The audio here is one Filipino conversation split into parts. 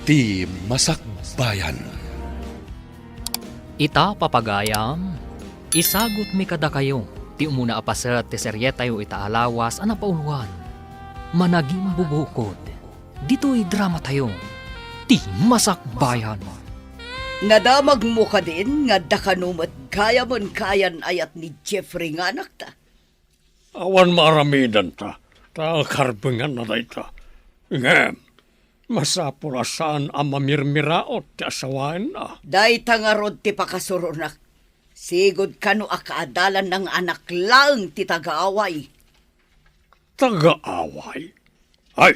Ti Masakbayan. Ita papagayam, isagot mi kada kayo, ti umuna apaset ti seryetayo ita alawas ana pauluan. Managing bubukod, dito'y drama tayo, ti Masakbayan. Nadamag mo ka din, nga dakanumat kaya mon kayan ayat ni Jeffrey nga anak ta. Awan maramidan ta, karbengan na ta. Ngem, masapurasaan ang mamirmiraot ti asawain na. Day tangarod ti pakasurunak. Sigod kano akaadalan ng anak lang ti tagaaway. Taga-away? Ay,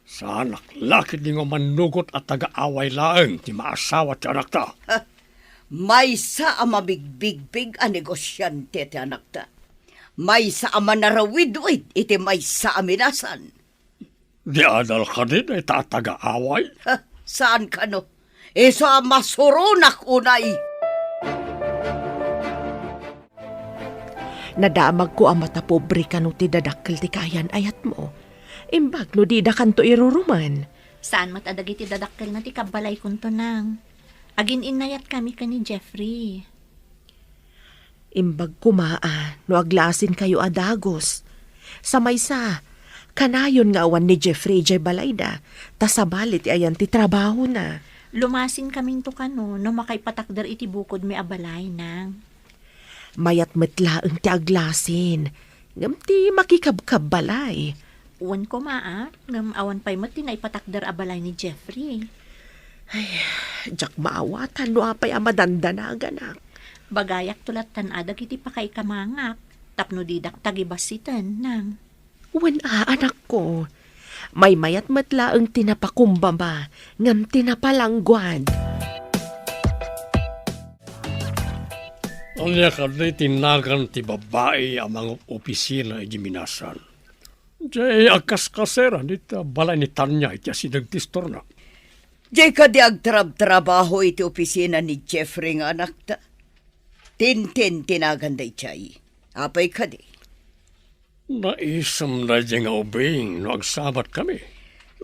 sa anak laki di nga manugot at taga-away laeng ti maasawa ti anak ta. May sa ama bigbigbig a negosyante ti anak ta. May sa ama narawid-wid iti may sa aminasan. Di adal ka din ay taga-away? Saan kano? Sa masurunak unay. Nadamag ko ang mata pobre ka no ti dadakkel ti kayan ayat mo. Imbag no di da kanto iruruman. Saan matadagi ti dadakkel na ti kabalay kunto nang. Agin inayat kami ka ni Jeffrey. Imbag kumaa no aglasin kayo adagos. Sa maysa, kanayon nga awan ni Jeffrey J. Balayda, tasabalit ayan ti trabaho na. Lumasin kaming to kano no makaipatakder iti bukod may abalay nang. Mayat metlaeng ti aglasin, ngam ti makikabkab balay. Uwan ko maa, ngam awan pa'y mati na ipatakder abalay ni Jeffrey. Jak maawatan no apay amadandanagan. Bagayak tulat tanadag iti pakay kamangak, tapno didak tagibasitan nang. Wen anak ko, may mayat metlaeng tinapakumbaba, ngam tinapalangguad. Anya ka di tinagan ti babae ang mga opisina ay giminasan. Diyay agkas-kasera nita balay ni Tanya iti asinagtistor na. Di ka di agtrab-trabaho iti opisina ni Jeffrey nga anak ta. Tintin tinaganday chay. Apay ka di. Naisam na dyan nga ubing no agsabat kami.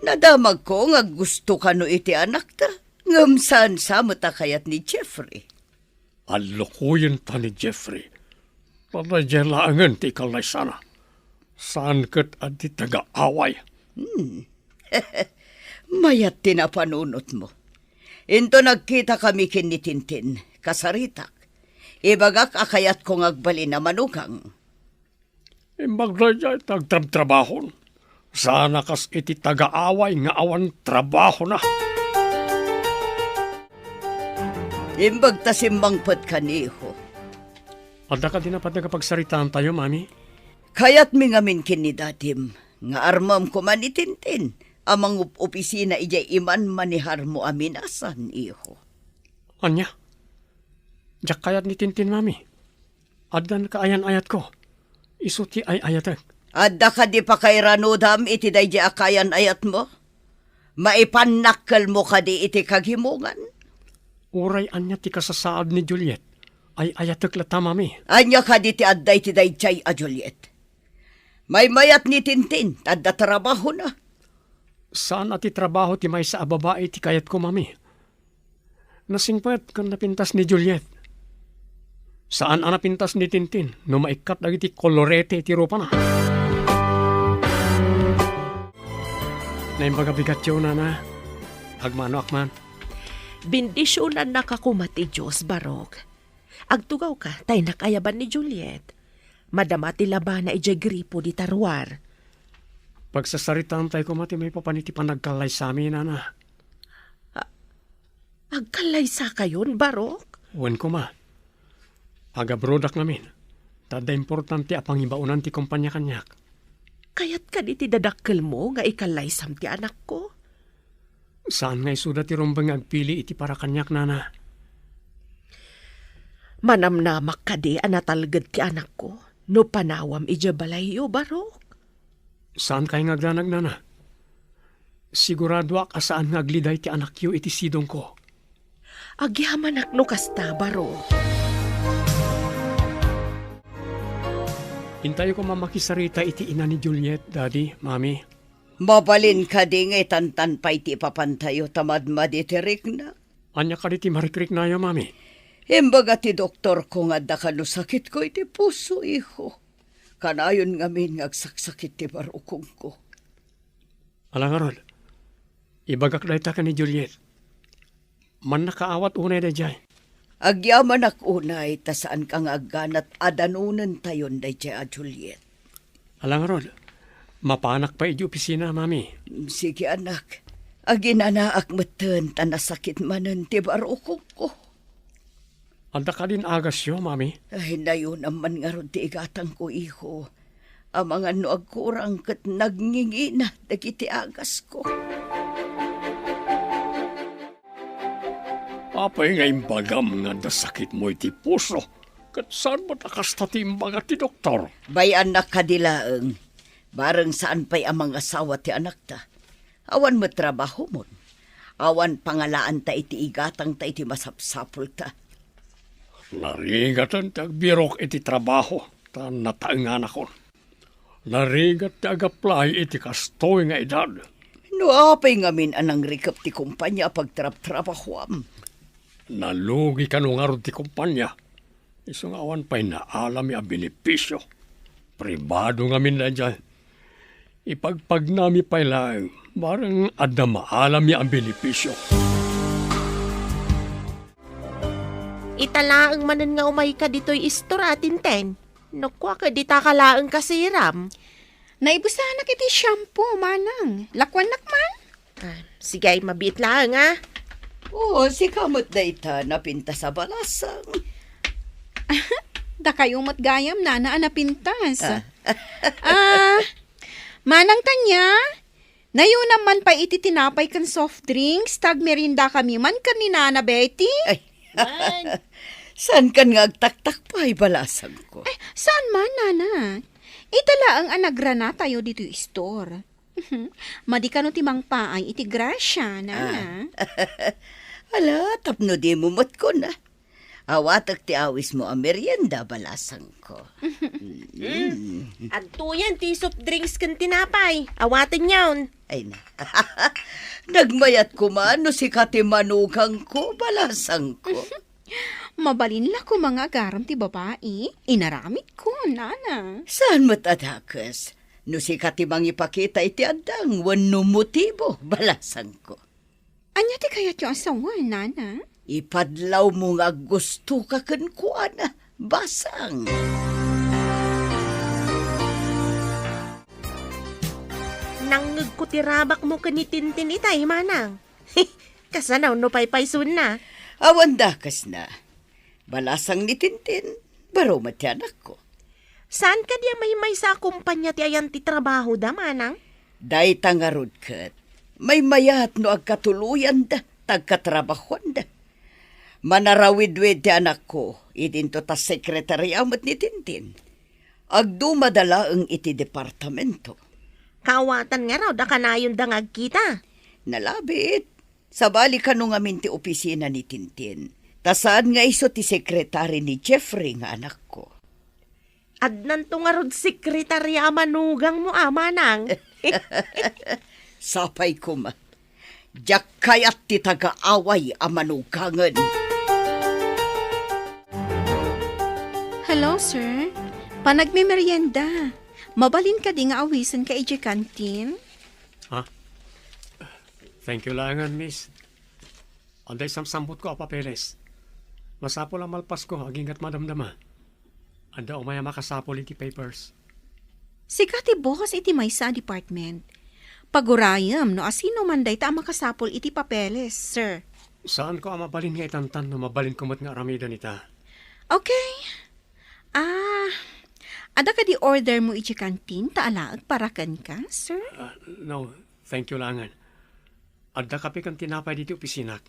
Nadamag ko nga gusto ka no iti anak ta. Ngam saan samata kayat ni Jeffrey. Alukuyin ta ni Jeffrey. Panadyalangan ti ikalay sana. Saan kat at ti taga-away? Mayat tinapanunot mo. Into nagkita kami kin ni Tintin, kasaritak. Ibagak akayat kong agbali na manugang. Imbag na dyan tagtrab-trabahon. Sana kas iti taga-away nga awan trabaho na. Imbag tasimbangpot kaniho. Ada ka din napat nagapagsaritaan tayo, mami? Kayat mi ngamin kin ni datim, nga armam ko man ni Tintin. Amang opisina ijay iman manihar mo aminasan, iho. Anya? Diyak kayat ni Tintin, mami. Adan ka ayan-ayat ko. Isuti ay ayatek. Adda ka di pa kay ranudam iti day di akayan ayat mo? Maipanakkel mo ka di iti kaghimungan? Uray anya ti kasasaad ni Juliet. Ay ayatek lata, mami. Anya ka di ti adday ti day jay a Juliet. May mayat ni Tintin, adda trabaho na. Saan ati trabaho ti may sa babae ti kayat ko, mami? Nasingpet kan napintas ni Juliet. Saan ang napintas ni Tintin no maikat dagiti kolorete ti rupa na? Naimbaga-bigat yun na. Agmano akman. Bindisyonan na kakumati Diyos, Barok. Agtugaw ka, tay nakayaban ni Juliet. Madama ti laban na ijay gripo di tarwar. Pagsasaritaan tayo kumati may papaniti pa nagkalay sa amin, na. Agkalay sa kayon, Barok? Uwan ko ma. Agabrodak namin. Tada importante apang ibaunan ti kumpanya kanyak. Kayat ka di ti dadakkel mo nga ikalay sam ti anak ko? Saan nga isuda ti rumbang agpili iti para kanyak, nana? Manamnamak ka di anatalgad ti anak ko. No panawam ija balayo, Barok? Saan kayo ngagdanag, nana? Sigurado ak asaan ngagliday ti anak yu iti sidong ko. Agyamanak no kasta, Barok. Hintayo ko mamakisarita iti ina ni Juliet, Daddy, Mami. Mabalin ka di nga tantan pa iti papantayo tamad itirik na. Anya ka di ti marikrik na yo, mami. Imbaga ti doktor ko nga da kano sakit ko iti puso, iho. Kanayon nga min ngagsaksakit ti barukong ko. Alang arod, ibagak da ita ka ni Juliet. Man nakaawat unay da jay. Agyaman ak unay, ta saan kang agganat adanunan tayon da jay a Juliet. Alang arod, mapanak pa iti opisina, mami. Sige anak, aginanaak matan ta nasakit manan ti barukong ko. Anda ka din agas yo, mami. Ay, nayon naman nga ron ti igatang ko, iho. Ang mga noag kurang kat nagngingi na dagiti agas ko. Apay nga imbagam nga dasakit mo iti puso. Kat saan mo nakasta ti imbaga ti doktor? Bayan na kadilaeng, bareng saan pa'y ang mga asawa ti anak ta. Awan mo trabaho mo. Awan pangalaan ta iti igatang ta iti masapsapul ta. Narigatan ti agbirok iti trabaho. Ta nataengan ako. Narigat ti agaplay iti kastoy nga edad. No apay ngamin anang rikap ti kumpanya pagtrap-trabahoam. Nalugi ka nung arod ti kumpanya. Isang awan pa'y naalam yung benepisyo. Pribado ngamin na dyan. Ipagpag nami pa'y lang, barang adna maalam yung benepisyo. Italaang manan nga umay ka dito'y istoratin ten. Nukwa ka di takalaang kasiram. Naibusahan na kiti shampoo, manang. Lakwan nakman? Sige ay mabit lang ah. Oo, si kamot na ita napinta sa balasang. Da kayong matgayam na napintas. Manang tanya, nayo naman pa iti tinapay kan soft drinks, tag merinda kami man kan ni Nana Betty. Ay, saan kan nga agtaktak pa ay balasang ko? Saan man, Nana? Itala ang anagrana tayo dito yung store. Madi ka no timang paay iti grasya, Nana. Ala, tapno di mo mat ko na. Awatak ti awis mo ang merienda balasang ko. Agtuyan ti soft drinks kan tinapay. Awatin yawn. Ay na. Nagmayat ko man no si katimanukang ko balasang ko. Mabalin la ko mga garam ti babae. Inaramit ko, Nana. Saan mo't adakas? No si katimang ipakita iti adang wano motibo balasang ko. Anya ti kayat yung asawa, Nana? Ipadlaw mo nga gusto ka kankuana, basang. Nangag ko tirabak mo kanitintin itay, manang. Kasanaw no paypaysun na. Awan dakas na. Balasang ni Tintin, baro matyanak ko. Saan ka diya may sa kumpanya ti ayan ti trabaho da, manang? Day tangarod kat, may mayat no agkatuluyan da, tagkatrabahuan da. Manarawid-wid ti anak ko, idinto ta sekretaryamat ni Tintin. Agdumadala ang iti departamento. Kawatan nga raw, da kanayon da ngagkita. Nalabit, sabali ka nung amin ti opisina ni Tintin. Tasaan nga iso ti sekretary ni Jeffrey nga anak ko. Adnan to nga rod sekretarya manugang mo, manang. Sapay ko ma. Diyak kayat ti taga-away amanugangan. Hello, sir. Panagmimerienda. Mabalin ka di nga awisan ka iti kantin? Ha? Thank you langan, miss. Anday samsambot ko a papeles. Masapol ang malpas ko, agingat madamdama. Anda umaya makasapol iti papers. Sika ti boss iti may sa department. Pagurayam no asino man day ta makasapol iti papeles, sir. Saan ko ang mabalin nga itantan no mabalin kumot nga aramida nita? Okay. Ada ka di order mo iti kantin taalaag parakan ka, sir? No, thank you langan. Adda kapi kang tinapay dito opisina.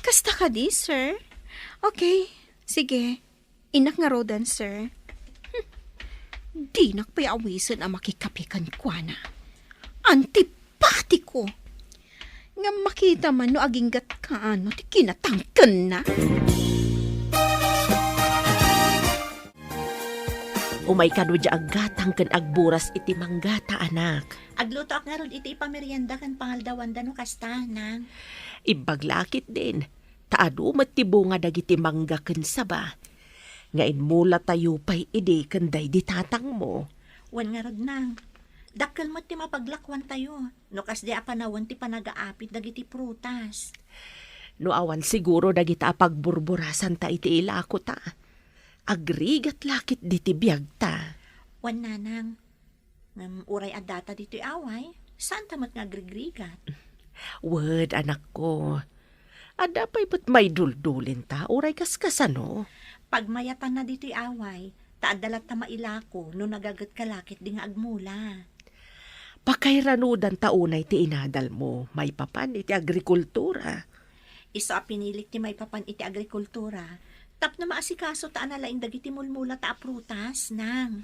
Kasta ka di, sir? Okay, sige. Inak nga rodan, sir. Di nakpayawisan ang makikapikan kwa na. Antipatiko. Nga makita man no aginggat ka ano, ti kinatangkan na. Umay kano dya aggatang kan agburas iti manggata anak. Agluto ak nga ron iti ipamerienda kan pangaldawan da no kasta, nang. Ibaglakit din. Taadumat ti bunga dagiti mangga ken saba. Ngain mula tayo pa'y ide kanday di tatang mo. Wan nga ron, nang. Dakkel mo ti mapaglakwan tayo. No kas di apanawan ti panagaapit dagiti prutas. No awan siguro dagita pagburburasan ta iti ilako ta. Agrigat lakit di ti biyag ta. Wan na, nang. Uray at data dito away. Saan tamat nga agrigrigat? Word, anak ko. Ada pa'y ba't may duldulin ta? Uray kaskasano? Pagmayatan na dito'y away, taadalat ta mailako no nagagat kalakit di nga agmula. Pakairanudan taunay ti inadal mo. May papan iti agrikultura. Isa pinilik ti may papan iti agrikultura. Tap na maasikaso ta analaing dagiti mulmula ta prutas, nang.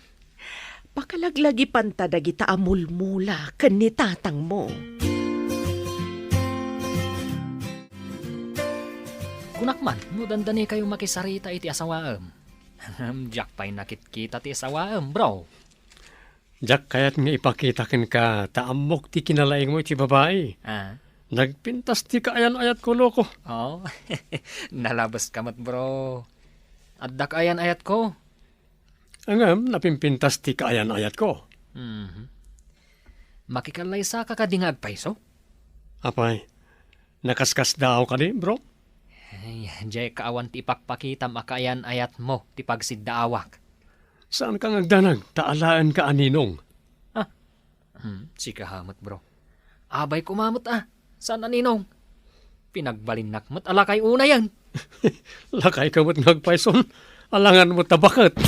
Pakalaglagi panta dagita amulmula ken ni tatang mo. Kunakman, no dandani kayo makisarita iti asawaem. Jack pa'y nakitkita ti asawaem, bro. Jack, kayat nga ipakitakin ka, taamok ti kinalaing mo iti babae. Ah, Nagpintas ti kaayan-ayat ko, loko. oh, nalabas kamat, bro. Addak ayan ayat ko. Angam, napimpintas ti kaayan-ayat ko. Makikalay sa kakadingag paiso. Apay, nakaskas daw ka di, bro? Ay, jay kaawan ti ipakpakita makayan ayat mo, ti pagsiddaawak. Saan ka ngagdanag? Taalaan ka aninong. Sikahamot, bro. Abay kumamot Saan aninong? Pinagbalinnak mo't alakay una yan. Lakay ka mo't ngagpayson. Alangan mo tabakat.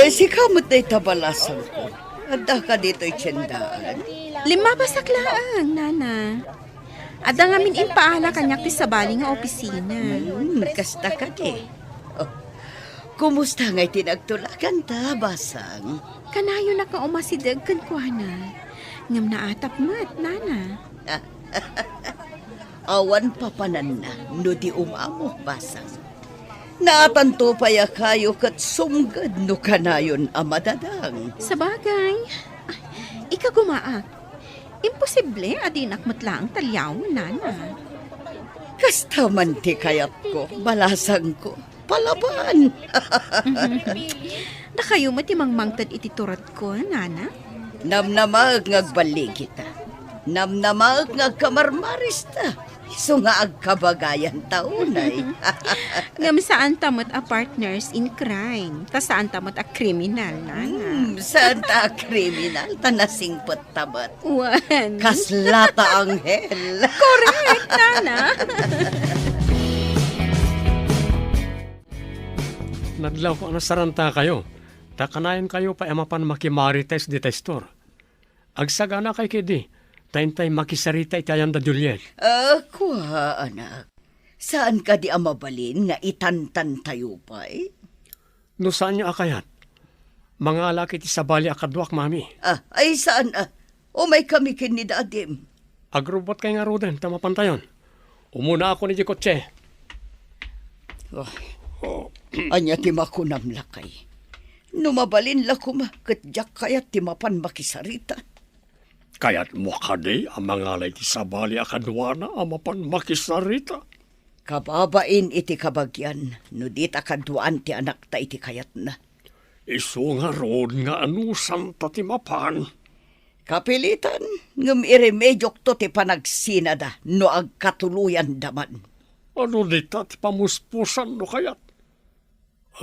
Si kamot na itabalasan ko. Ada ka dito'y tiyendaan. 5 pasaklaan, nana. Ada nga min impaala kanyak ti sabali nga opisina. Kasta ka di. Oh, kumusta nga'y tinagtulakan ta, basang? Kanayo na ka umasidag kan kuana. Ngam naatap mat, nana. Awan papanan na, no di umamo, basang. Naatanto paya kayo kat sumgad no kanayon amadadang. Sabagay, ika gumaak. Imposible adinak matlaang talyaw, nana. Kasta man ti kayat ko, balasang ko, palaban. Da kayo matimang mangtad iti turat ko, nana. Namnamag ngagbalig kita. Namnamag ngagkamarmaris ta. So nga agkabagayan taunay. Ngam saan tamot a partners in crime. Ta saan tamot a kriminal, nana. Saan ta kriminal? Tanasing tabat. Wan. Kaslata anghel. Correct, nana. Nadlaw ko saranta kayo. Takanayan kayo pa emapan makimarites di testor. Agsagana kay kidi. Taintay makisarita itayan da Juliet. Kuha, anak. Saan ka di amabalin nga itantan tayo pa'y? No saan niya akayat? Mga alaki ti sabali akadwak, mami. Ay saan may kami kin ni dadim. Agrobot kay nga roden, tamapantayon. Umuna ako ni Jikotse. Anya ti makunam lakay. Numabalin lakuma kat jak kayat ti mapan makisarita. Kaya't mo kadi ang mga alay ti sabali akadwana amapan makisarita. Kababain iti kabagyan, no di takadwaan ti anak ta iti kayat na. Isu nga rood nga anusan ta ti mapan. Kapilitan, ngam iremedyok to ti panagsinada no agkatuluyan daman. Ano di ta ti pamuspusan no kayat?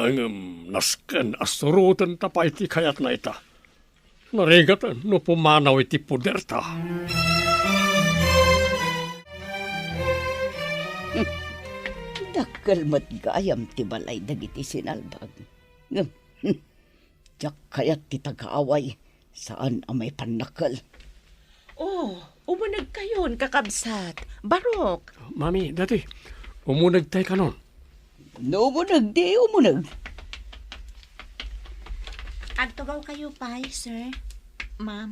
Hangam nasken asurutan ta pa iti kayat na ita. Narigatan no pumanaw iti puder ta. Dakkel mat gayam ti balay dagiti sinalbag. Jak kayat ti tagaaway, saan amay panakal. Oh, umunag kayon, kakabsat. Barok. Mami, dati, umunag tayo ka nun. No, umunag di, umunag. Agtugaw kayo pa, sir. Ma'am,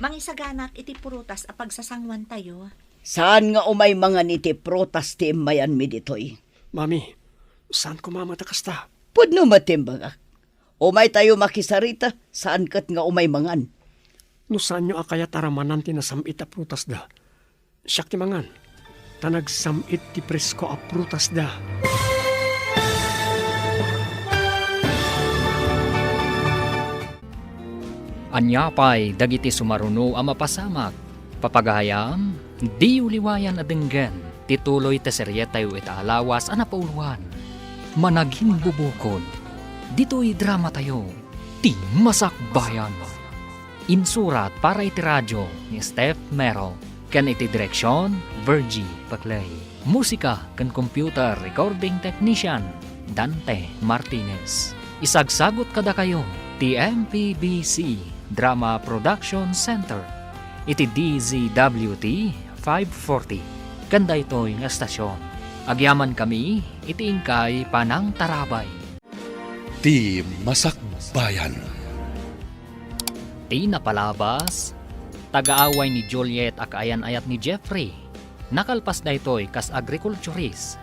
mangisaganak iti purutas a pagsasangwan tayo. Saan nga umay mga niti protas ti mayan mi ditoy? Mami, Saan ko mamatakas ta? Pudno matimbang. Umay tayo makisarita, saan kat nga umay mangan. No saan nyo akayat aramanan ti nasamit a prutas da? Siyak ti mangan. Tanag samit ti presko a prutas da. Anyapay dagiti sumaruno a mapasamak. Papagayam, di uliwayan adenggen. Tituloy te seryetayo itaalawas a napauluan. Managing bubukod. Dito'y drama tayo. Ti Masakbayan. Insurat para iti radyo ni Steph Merrill. Kan iti direksyon, Virgie Paclay. Musika kan computer recording technician, Dante Martinez. Isagsagot kada kayo, ti MPBC Drama Production Center. Iti DZWT 540. Kanda ito'y nga estasyon. Agyaman kami, iti ingkay Panang Tarabay. Ti Masakbayan. Ti napalabas, tagaaway ni Juliet akaayan-ayat ni Jeffrey. Nakalpas da ito'y kas agrikulturist.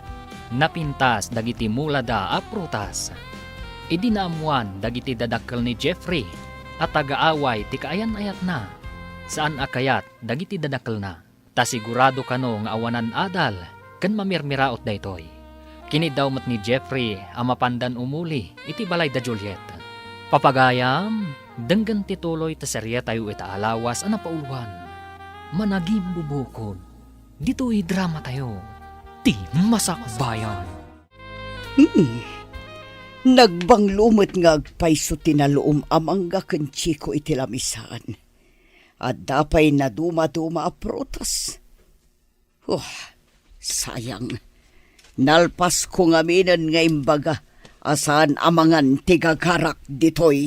Napintas dagiti mulada a prutas. Idinaamuan dagiti dadakkel ni Jeffrey at tagaaway ti kaayan-ayat na. Saan akayat dagiti dadakkel na. Ta sigurado kano nga awanan adal ken mamirmiraot da ito'y. Kini daw mat ni Jeffrey ang mapandan umuli iti balay da Juliet. Papagayam, denggan tituloy ta serye tayo itaalawas ang napauluan. Managim bubukod. Dito'y drama tayo. Ti Masakbayan. Nagbanglumot nga agpayso tinaloom amang ken chiko iti lamisaan. At dapay na duma-duma a prutas. Sayang. Nalpas ko nga minan nga imbaga asan amangan tigagarak ditoy.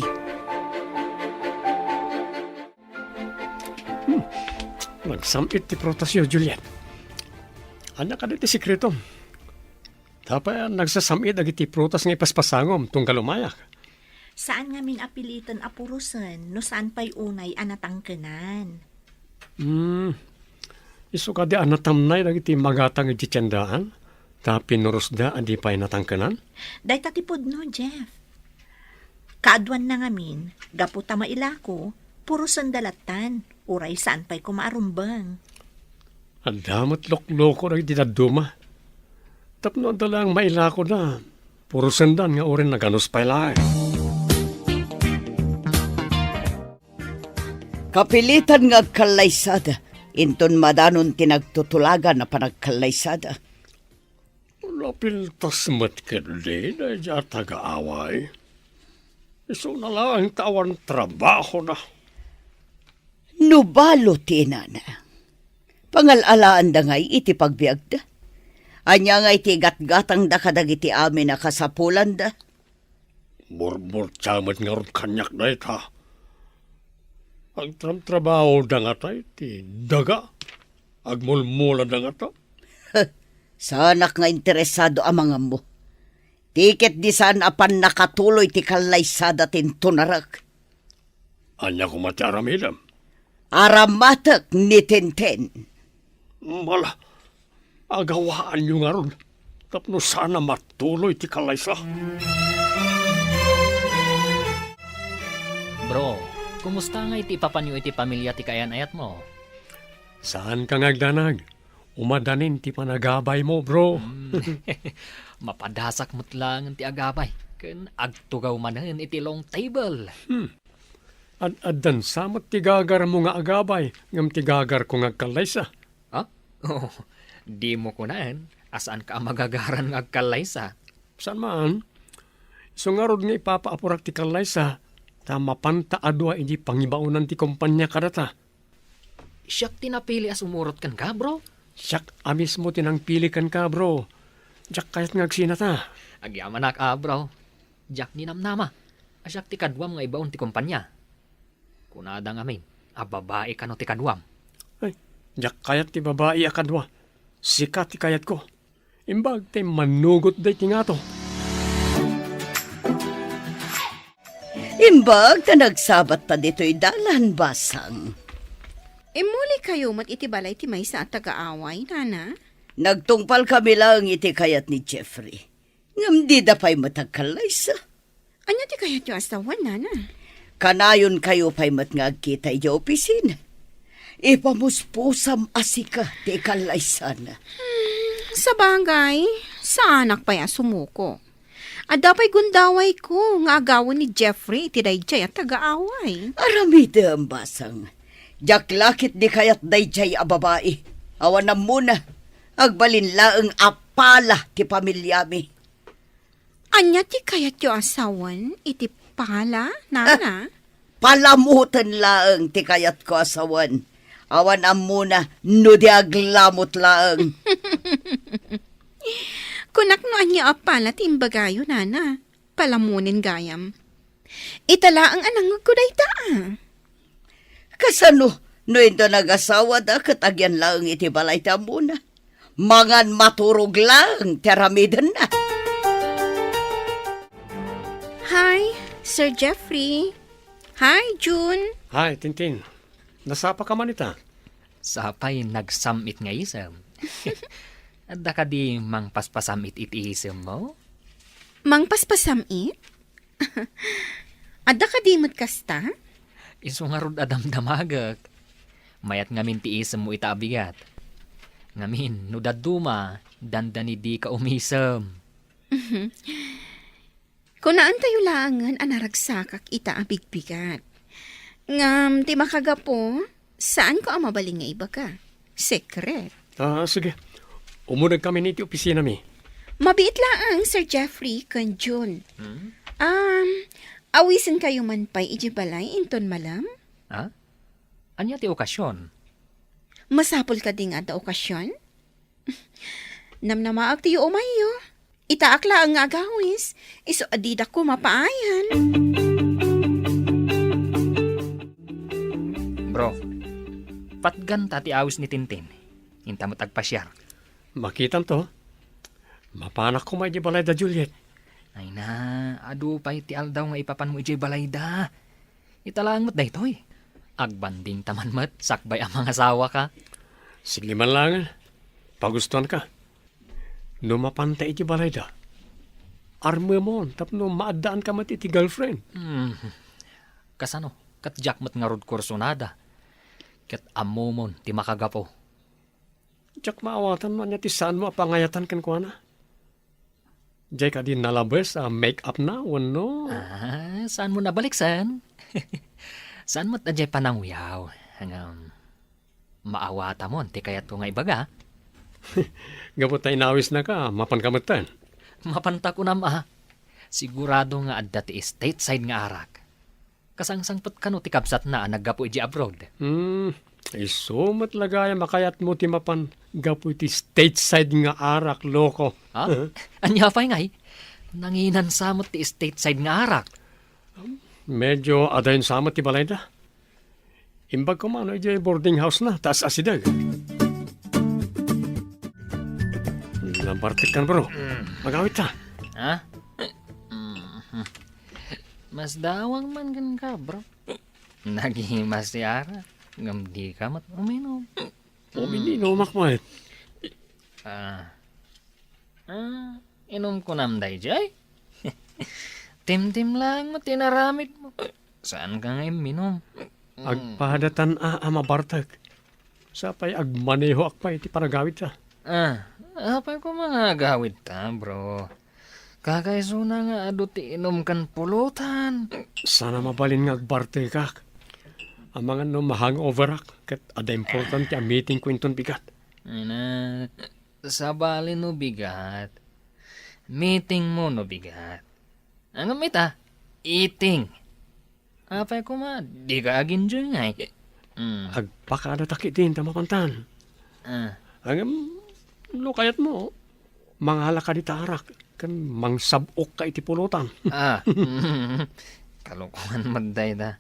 Nagsamit ti prutas yo, Juliet. Anak ka ti sikreto. Tapay nagsasamit agiti prutas nga ipaspasangom tung kalumayak. Saan nga min apilitan apurusan no saan pa'y unay anatangkenan? Iso ka di anatamnay dagiti magatang iti tiyandaan. Ta pinuros da adi pa'y natangkenan. Day tatipod no, Jeff. Kaadwan na ngamin, gaputa mailako, puro sandalatan, uray saan pa'y kumaarumbang. Adamot lokloko na iti daduma. Tapno dalang mailako na. Puro sandan nga orin naganos pa'y laay. Kapilitan nga agkalaysada, inton madanon tinagtutulagan na panagkalaysada. Lapil tasmat kadi na dya taga-away. Iso na lang tawan trabaho na. Nubalo tinana. Pangalalaan da ngay iti pagbiag da. Anya nga iti gatgatang da kadagiti amin na kasapulan da. Burbur tsamat nga ron kanyak na ita. Ang trabaho da nga tayo, ti daga. Agmulmula da nga ta. Sanak nga interesado ang mga mo. Tiket di saan apan nakatuloy ti kalaysada tintunarak. Anya ko mati aramidam. Aramatak ni Tintin. Mala, agawaan nyo nga ron. Tapno sana matuloy ti kalaysa. Bro, kumusta nga iti papanyo iti pamilya ti kayan-ayat mo? Saan ka ngagdanag? Umadanin ti panagabay mo, bro. Mapadasak mo't lang ti agabay. Ken agtugaw manen iti long table. Ad-adan samot ti gagar mo nga agabay. Ngam ti gagar ko ngagkalaysa. Ha? Oh, di mo kunaen. Asaan ka magagaran ng agkalaysa? Saan man? So nga rod nga ipapaapurak ti kalaysa. Tama panta adwa iji pangibaunan ti kumpanya kadata. Siyak tinapili as umurot kan ka, bro? Siyak amis mo tinangpili kan ka, bro. Diyak kayat ngagsinata. Agyamanak bro. Diyak ninamnama. Asyak ti kadwam nga ibaon ti kumpanya. Kunadang amin, babae ka no ti kadwam. Ay, diyak kayat ti babae akadwa. Sikat ti kayat ko. Imbag ti manugot day ti nga to. Imbag na nagsabat ta dito'y dalan basang. Muli kayo mat iti balay ti maysa at taga-away, nana? Nagtungpal kami lang iti kayat ni Jeffrey. Ngam di da pa'y matagkalay sa. Anya ti kayat yung asawan, nana? Kanayon kayo pa'y matngagkita yung opisina. Ipamuspusam asika ti kalay sana. Sa bagay, sa anak pa ya sumuko. Ada pa'y gundaway ko, nga agawan ni Jeffrey, iti dayjay at taga-away. Aramida ang basang. Jaklakit di kayat dayjay a babae. Awan na muna. Agbalin laeng apala ti pamilyami. Anya ti kayat yung asawan, iti pala, nana? Palamutan laeng ti kayat ko asawan. Awan am muna, no di aglamot laeng. Kunak no anya apala ti imbagayo, nana. Palamunin gayam. Itala ang anang kuday taa. Kasano, no ito nag-asawa da, katagyan laeng iti balay ta muna. Mangan maturog lang, teramidan na. Hi, Sir Jeffrey. Hi, June. Hi, Tintin. Nasapa ka man ita? Sapay nagsamit nga isam. Adda ka di mang paspasamit iti isam mo? Mang paspasamit? Ada ka dimot kasta? Iso nga rod adam damagak. Mayat ngamin ti isam mo itaabigat. Ngamin, no daduma, dandani di ka umisam. Kung naan tayo langan, anaragsakak ita abigbigat. Ngam, ti makagapo, saan ko ang mabaling nga iba ka? Secret. Sige. Umunag kami niti opisina mi. Mabiit lang, Sir Jeffrey, kan June. Awisin kayo man pa'y ijibalay, inton malam? Ha? Anya ti okasyon? Masapol ka ding ada okasyon? Namnamaag tiyo umayo. Itaakla ang agawis. Iso adida ko mapaayan. Bro, patgan tati awis ni Tintin. Hinta mo tagpasyar. Makitan to. Mapanak ko may di balay da Juliet. Ay na, adu pa iti aldaw nga ipapan mo ijay balay da. Italang mo't daytoy. Agbanding taman mo't sakbay ang mga asawa ka. Sige man lang. Pagustuhan ka. No mapantay iti balay da. Arme mo, tapno maadaan ka mat iti girlfriend. Kasano, kat jack mo't nga rod kursonada. Kat amomon ti makagapo. Diyak maawatan mo niya ti saan mo apangayatan kan ko na. Diyak ka din nalabas make-up na, no? Saan mo nabaliksan? Saan mo't adjay panangwiyaw? Hanggang maawata mo, ti kayat ko nga ibaga. Gapot na inawis na ka, mapankamutan. Mapanta ko na ma. Sigurado nga adda ti stateside nga arak. Kasangsangpot ka no ti kabsat na naggapo iji abroad. Ay sumat lagaya makayat mo ti mapan gapo iti stateside nga arak, loko. Ha? Anya pa'y ngay? Nanginan samot ti stateside nga arak. Medyo adayin samot ti balay da. Imbag ko man, iti boarding house na, taas asidag. Lampartik kan bro. Magawit ta. Ha? Mas dawang man gan ka, bro. Nagihimas ti arak. Ngam di ka mat uminom. Uminom makmat. Inom ko namday, Jay. Tim-tim lang mo, tinaramid mo. Saan ka nga minom? Agpadatan mabartag. Sapay agmaneho akpay ti panagawit ta. Apay ko mga gawid ta, bro. Kakaiso na nga ado ti inom kan pulutan. Sana mabalin nga agbarte kak. Ang mga no mahang-over ak. Kat ada important ti meeting ko inton bigat. Ay na, sabali no bigat. Meeting mo no bigat. Ang gamita, eating. Apay ko ma, di ka agin dyan nga. Agpakada takit din tamapantan. Ang lukayat mo, manghala ka di tarak. Kan mangsabok ka iti pulutan. Kalukuhan magday da.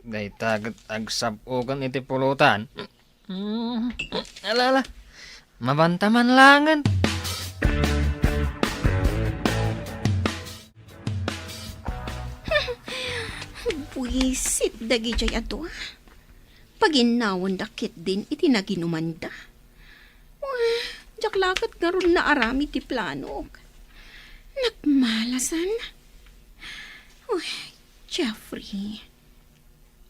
Day tagat agsabokan iti pulutan. Alala, mabantaman langan. Buisit dagi jay ato. Paginawan dakit din iti naginuman da. Jaklakat nga ron na arami ti plano. Nagmalasan. Uy, Jeffrey.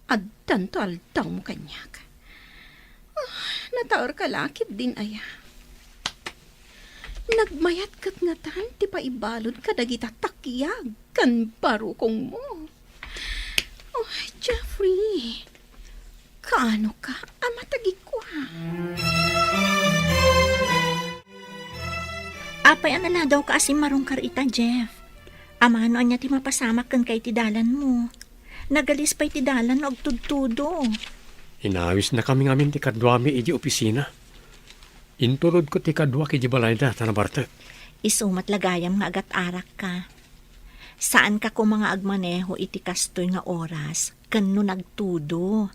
Addan to aldaw mo kanyak. Nataor ka lakit din aya. Nagmayat kat nga tan, ti paibalod ka dagita takyag kan barukong mo. Oh, Jeffrey, kaano ka? Amatagi ko ha. Apay anala daw ka asim marong karita, Jeff. Amano anya ti mapasamak kan kay ti dalan mo. Nagalis pa'y ti dalan og tudtudo. Inawis na kami ngamin ti kadwami iji opisina. Inturod ko ti kadwa ki Balayda tanabartek. Isumat lagayam nga agat arak ka. Saan ka ko mga agmaneho iti kastoy nga oras, kano nagtudo.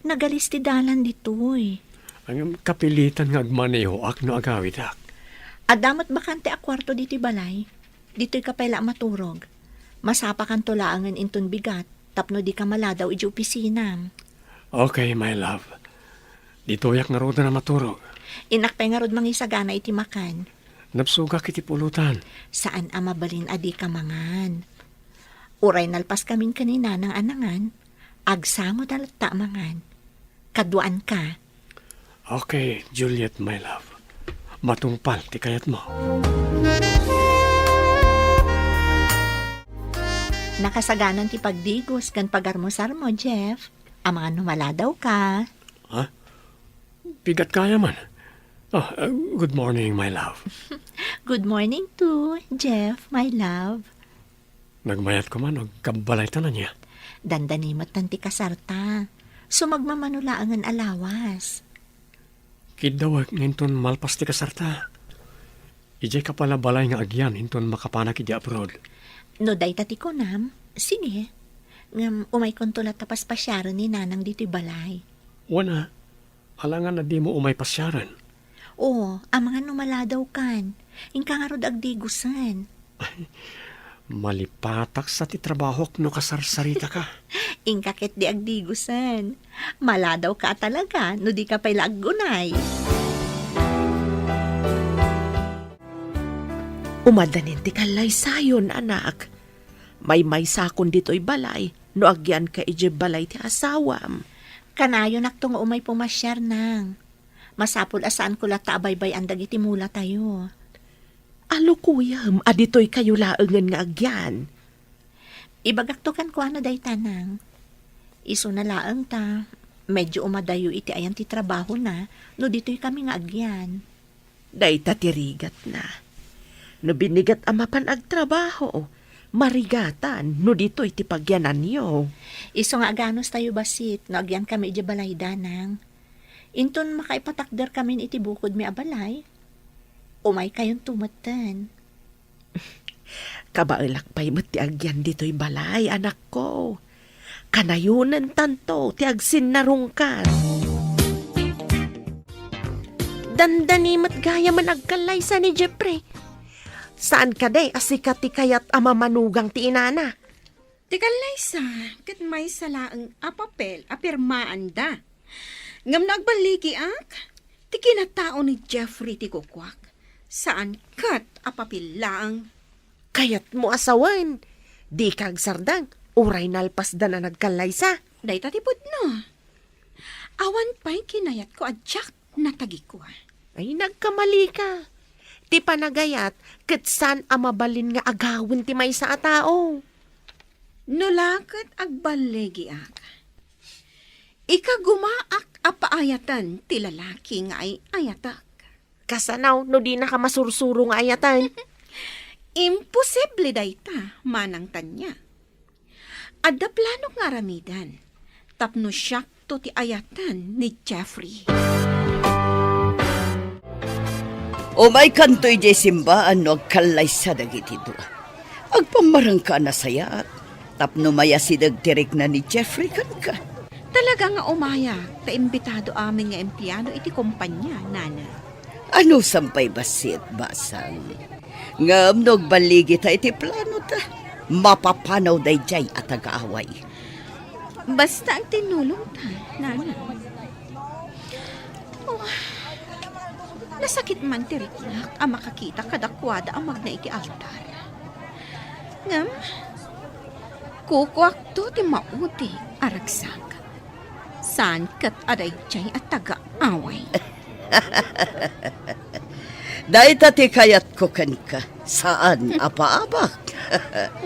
Nagalis ti dalan ditoy. Ang kapilitan nga agmaneho ak no agawid ak. Adamat bakante a kwarto diti balay. Dito'y kapela maturog. Masapa kan tulaangan inton bigat, tapno di ka maladaw iji opisina. Okay, my love. Dito yak nga roda na maturog. Inakpay nga rod mangisagana iti makan. Napsuga kiti pulutan. Saan amabalin adi ka mangan? Uray nalpas kamin kanina ng anangan, agsamo dalata mangan. Kaduan ka. Okay, Juliet, my love. Matungpal ti kayat mo. Nakasaganan ti pagdigos kan pagarmosar mo, Jeff. Amangan numala daw ka. Ha? Bigat kaya man. Good morning, my love. Good morning to Jeff, my love. Nagmayat ko man o kabalay tanan niya. Dandanimot tanti kasarta. Sumagmamanulaangan alawas. Kidawag nginton malpas ti kasarta. Ijay ka pala balay nga agyan hinton makapanak iti abroad. No day tati ko nam, sige. Ngam umay kontulat tapas pasyaran ni nanang dito balay. Wana, alangan na di mo umay pasyaran. Oo, amangan numala daw kan. Ingka nga rod agdigusan. Malipatak sa ti trabaho no kasarsarita ka. Ingkakit di agdigusan. Mala daw ka talaga, no di ka pa'y laggunay. Umadanin ti kalay sayon, anak. May sakon dito'y balay, no agyan ka ije balay ti asawam. Kanayo nakto nga umay pumasyar nang. Masapul asaan ko lata abaybay ang dagiti mula tayo. Alo kuyam, adito'y kayo laengan nga agyan. Ibagaktokan ko ano day tanang. Iso na laeng ta. Medyo umadayo iti ayan ti trabaho na, no dito'y kami nga agyan. Day tatirigat na. No binigat amapan agtrabaho, marigatan, no dito'y ti pagyanan niyo. Iso nga aganos tayo basit, no agyan kami iti balay danang. Inton makaipatakder kami iti bukod mi abalay. Umay kayong tumatan. Kabailak pa'y ti agyan dito'y balay, anak ko. Kanayunan tanto, ti agsin narungkan. Dandanimat gaya man agkalay sa ni Jeffrey. Saan ka day asikat ti kayat amamanugang ti inana? Teka Liza, kat may salaang apapel, apirmaan da. Ngam nagbaligi ak, ti kinatao ni Jeffrey ti kukwak. Saan kat apapil lang? Kayat mo asawan. Di kag sardang, uray nalpas da na nagkalaysa. Day tatipod no. Awan pa'y kinayat ko adyak natagi ko. Ay, nagkamali ka. Ti panagayat, kitsan amabalin nga agawin ti may sa atao. Nulakat agbalegi ak. Ikagumaak apaayatan ti lalaki nga ay ayatak. Kasanaw, no di na ka masursuro nga ayatan. Imposible dayta, manang tanya. Adda plano nga ramidan, tapno siyak to ti ayatan ni Jeffrey. O may kantoy jay simbaan no agkalay sa dagiti doa. Agpamarang ka na sayat, tapno maya sidagtirik na ni Jeffrey kan ka. Talaga nga umaya, taimbitado aming nga empleyado iti kumpanya, nana. Ano sampay basit, basang? Ngam baligi ta iti plano ta. Mapapanaw day jay at agaaway. Basta ang tinulong ta, nana. Oh, Nasakit man tiriknak ang makakita kadakwada ang magna iti altar. Ngam, kukuak to ti mauti aragsak. Saan kat aday jay at taga-away. Dahil tati kayat ko ka, saan apa-abak?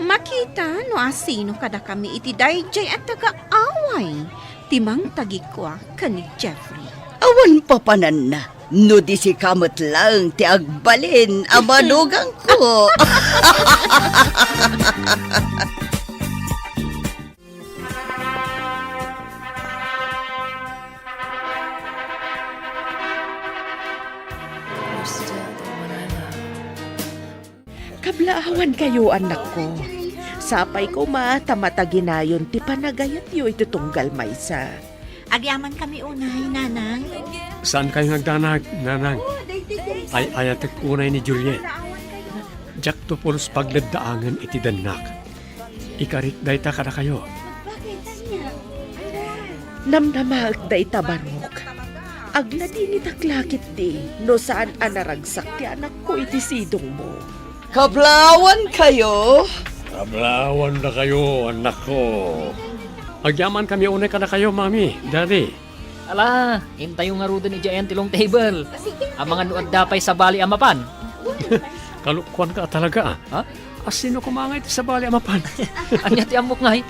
Makita no asino kada kami iti dayjay at taga-away. Timang tagikwa kani Jeffrey. Awan pa panan na, no di si kamot lang ti agbalin ang manugang ko. Kablaawan kayo, anak ko. Sapay ko tamataginayon ti panagayat yu itutunggal maysa. Agyaman kami unay, nanang. Saan kayo nagdanag, nanang? Ay ayatek unay ni Juliet. Jak to pulos pagladdaangan iti danak. Ikarit dayta kada kayo. Namnamag da itabarok. Agladi ni taklakit di, no saan anaragsak ti anak ko iti sidong mo. Kablawan kayo. Kablawan na kayo, anak ko. Agyaman kami unay kada kayo, mami, daddy. Ala, hintayo nga rudo ni Jayan tilong table. Ang mga nuad dapay sa bali amapan. Kalukuan ka talaga, Ha? Asino kumangay ti sa bali amapan? Anya ti amok ngay.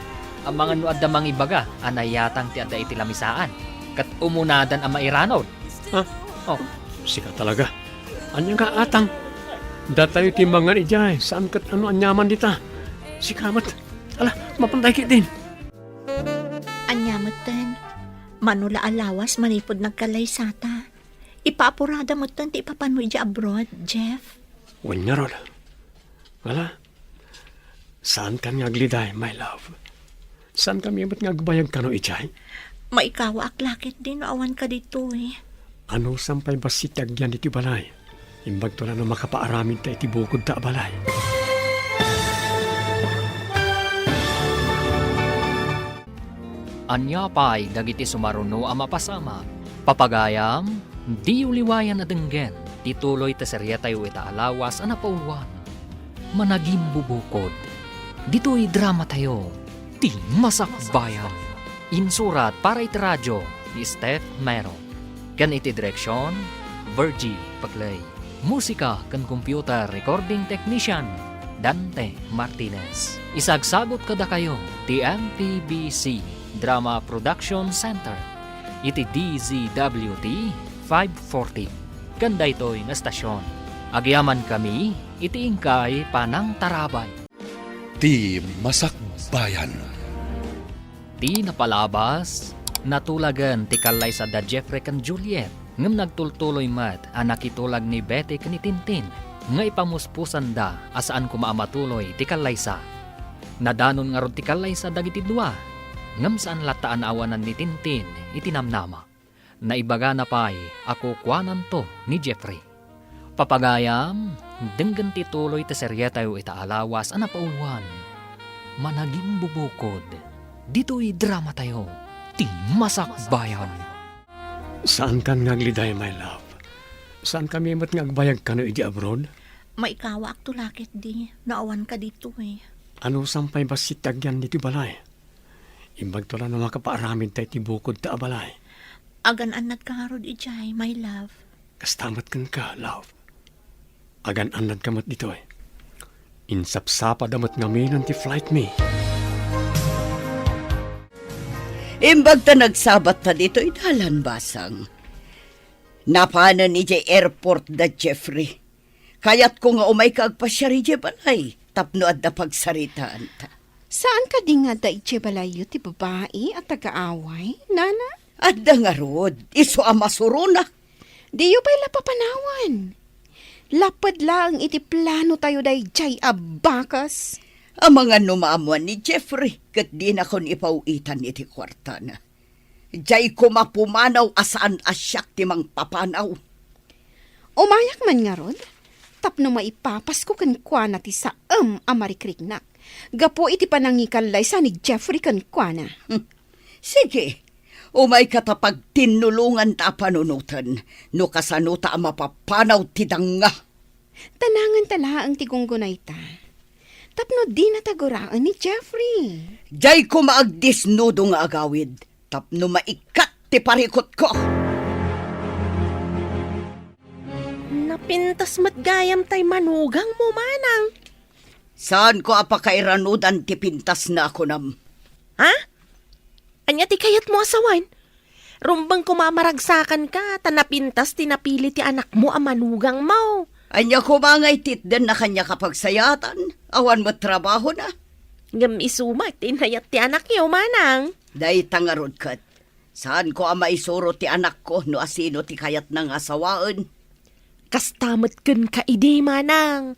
Ang mga nuad da mang ibaga, anayatang ti ada iti lamisaan. Kat umunadan ang mairanod. Ha? Oh, Sika talaga. Anya nga atang. Datayo timbangan ijay. Saan kat ano anyaman dita? Sikamat. Ala, mapantay kit din. Anyamatan. Manula alawas manipod nagkalaysata. Ipaapurada mo tan ti ipapanoy di abroad, Jeff. Wanya rod. Wala. Saan kan ngagliday, my love? Saan kami ba't ngagbayag ka no ijay? Maikawa aklakit din no awan ka dito eh. Ano sampay ba sitagyan iti balay? Imbag to na no makapaaramin ta iti bukod ta balay. anya pay dagiti sumaruno a mapasama. Papagayam, di uliwayan na denggen, tituloy ta serya tayo ita alawas a napauluan. Managim bubukod. Dito'y drama tayo, ti masakbayan. Insurat para iti radyo ni Steph Mero. Kan iti direksyon, Virgie Paglay. Musika kan computer recording technician, Dante Martinez. Isagsagot kada kayo, ti MPBC Drama Production Center. Iti DZWT 540. Kanda ito'y nga stasyon. Agyaman kami, iti ingkay panang tarabay. Ti Masakbayan. Ti napalabas, natulagan ti kalay sa da Jeffrey kan Juliet, ngam nagtultuloy mat anak itulag ni Betty kan ni Tintin, nga ipamuspusan da asaan kumaamatuloy ti kalay sa. Nadanon nga ron ti kalay sa dagiti dua, ngam saan lataan awanan ni Tintin itinamnama. Naibaga na pa'y ako kwanan to ni Jeffrey. Papagayam, denggan ti tuloy ti serya tayo itaalawas ana pauluan. Managim bubukod. Dito'y drama tayo, ti Masakbayan. Saan kan ngagliday, my love? Saan kami mat ngagbayag ka no iti abroad? Maikawa ak tulakit di, naawan ka dito eh. Ano sampay ba sitagyan dito balay? Imbag to lang na makapaaramin tayo ti bukod ta balay. Agan-anad ka nga rod ijay, my love. Kastamat kan ka, love. Agan-anad ka mat dito eh. Insapsapa damat ngamin ti flight me. Imbag ta nagsabat ta dito idalan basang. Napana ni J airport da Jeffrey. Kayat ko nga umay kaagpasyari J balay. Tapno at da pagsaritaan ta. Saan ka di nga da balay ti babae at taga-away, nana? At da nga rod, iso amasuruna. Di yu pa'y lapapanawan. Lapad lang iti plano tayo day jay abakas. Ang mga numaamuan ni Jeffrey, kat di na kon ipauitan iti kwarta na. Jay ko mapumanaw asaan asyak ti mang papanaw. Umayak man nga rod, tapno maipapas ko kan kwa na ti saam amarikriknak. Gapo iti panangikalay sa ni Jeffrey kan kwa na. Sige, Umay katapag tinulungan ta panunutan, no kasano ta mapapanaw ti danga. Tanangan tala ang tigunggunay ta. Tapno di nataguraan ni Jeffrey. Jay ko maagdisnudo nga agawid, tapno maikat ti parikot ko. Napintas matgayam tay manugang mo, manang. Saan ko apakairanudan ti pintas na ako nam? Ha? Anya ti kayat mo asawan? Rumbang kumamaragsakan ka, tanapintas tinapili ti anak mo ang manugang mo. Anya ko mangay titden na kanya kapagsayatan, awan mo trabaho na. Ngam isumat, tinayat ti anak niyo, manang. Day tangarod kat, saan ko ang maisuro ti anak ko no asino ti kayat ng asawaan? Kastamot kun ka ide, manang.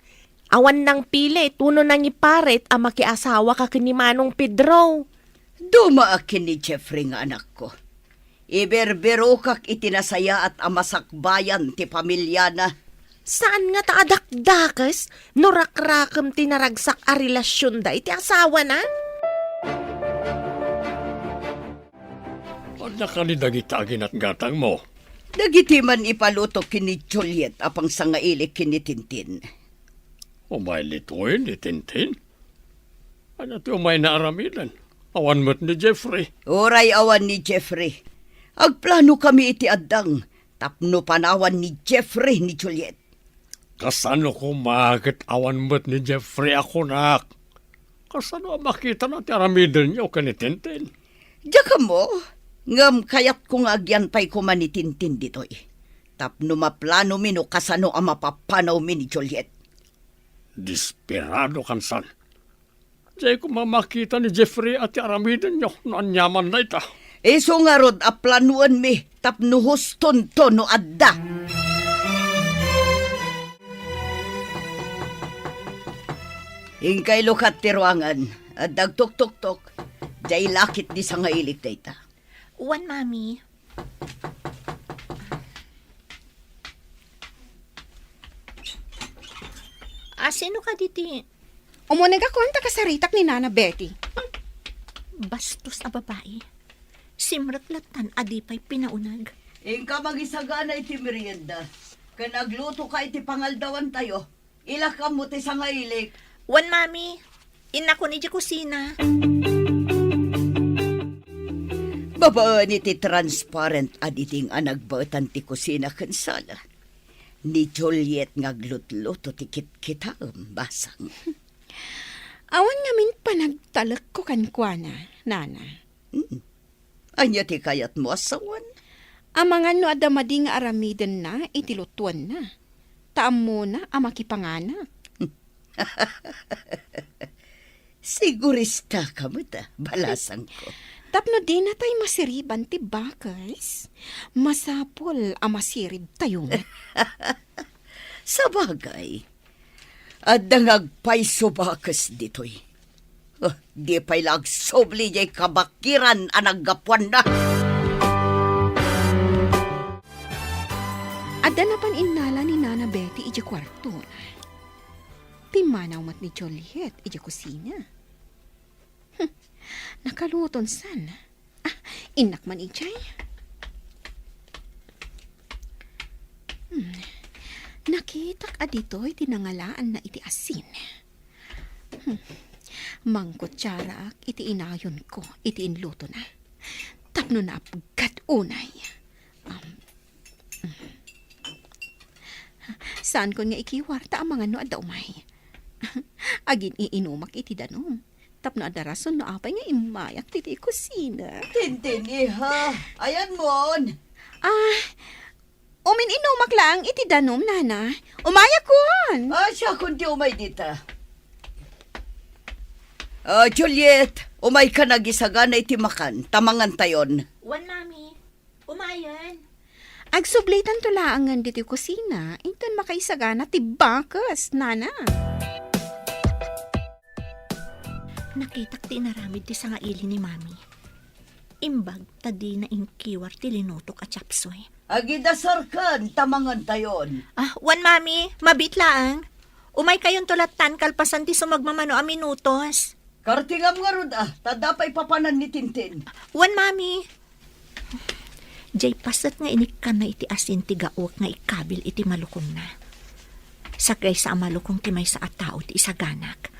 Awan nang pili, tuno nang iparet ang makiasawa ka kini Manong Pedro. Dumaakin ni Jeffrey nga anak ko. Iberbero kak itinasaya at amasakbayan ti pamilya na. Saan nga taadakdakas, norakrakam tinaragsak a relasyon da iti asawa na? At nakanidagitagin at gatang mo. Dagitiman ipaluto kini Juliet apang sangailik kini Tintin. Umay lituin ni Tintin. Ano ti umay naaramidan? Awan mo't ni Jeffrey. Oray awan ni Jeffrey. Agplano kami iti addang, tapno panawan ni Jeffrey ni Juliet. Kasano ko makit awan mo't ni Jeffrey ako nak? Kasano makita na ti aramidan niyo ka ni Tintin? Diyaka mo, ngam kayat kong agyantay ko man ni Tintin ditoy. Tapno maplano mi no kasano ang mapapanaw mi ni Juliet. Desperado kan san. Diyan ko mamakita ni Jeffrey at ti aramidan niyo no anyaman na ita. Iso nga rod a planuan mi, tapno huston to no adda. Ingkay lukat ti ruangan, at dagtok-tok-tok, jay lakit di sa ngailik dayta. Wan, Mami. Sino ka diti? Umunag ako ang takasaritak ni Nana Betty. Bastos a babae. Simraklatan adipay pinaunag. Ingka magisagana iti merienda. Kanagluto ka iti pangaldawan tayo. Ilakam mo ti sa ngailik. Wan, Mami. Ina ko ni di kusina. Babaan iti transparent aditing anagbatan ti kusina kansala. Ni Juliet ngaglutluto ti kit-kitam basang. Awan ngamin panagtalak ko kankwana, Nana. Anya ti kayat mo asawan? Amangan no adamadi nga aramiden na, itilutuan na. Taam mo na ang makipanganak. Sigurista ka mo ta, balasang ko. Tapno di na tayo masiriban ti bakas. Masapol ang masirib tayo. Sa bagay, at dangagpay subakas ditoy. Di pa'y lagsobli jay kabakiran anagapuan na. Adda na pan inala ni Nana Betty iji kwarto. Pimanaw mat ni Juliet iji kusina. Nakaluton san. Inak man ijay. Nakitak adito'y tinangalaan na iti asin. Mangkutsara iti inayon ko, iti inluto na. Tapno na apagkat unay. Saan ko nga ikiwarta ang mga no adda umay? Agin iinumak iti danom. Tapno adda rason no apay nga imayak titi kusina. Tintin, iha. Ayan mon. Umin inumak lang iti danom, Nana. Umayak kon. Siya kundi umay dita. Juliet, umay ka nagisagana iti makan. Tamangan tayon. Wan, Mami. Umayan. Agsublitan tulaangan diti kusina. Inton makaisagana ti bakas, Nana. Nakitak ti naramid ti sangaili ni Mami. Imbag tadi na inkiwar ti linutok at chapsoy. Agidasarkan, tamangan tayon. Wan, Mami. Mabitlaang. Umay kayon tulatan kalpasan ti sumagmamano a minutos. Kartingam nga rod tadapay papanan ni Tintin. Wan, Mami. Jay pasat nga inik ka na iti asin ti gaok nga ikabil iti malukong na. Sakay sa malukong ti may sa atao ti isaganak.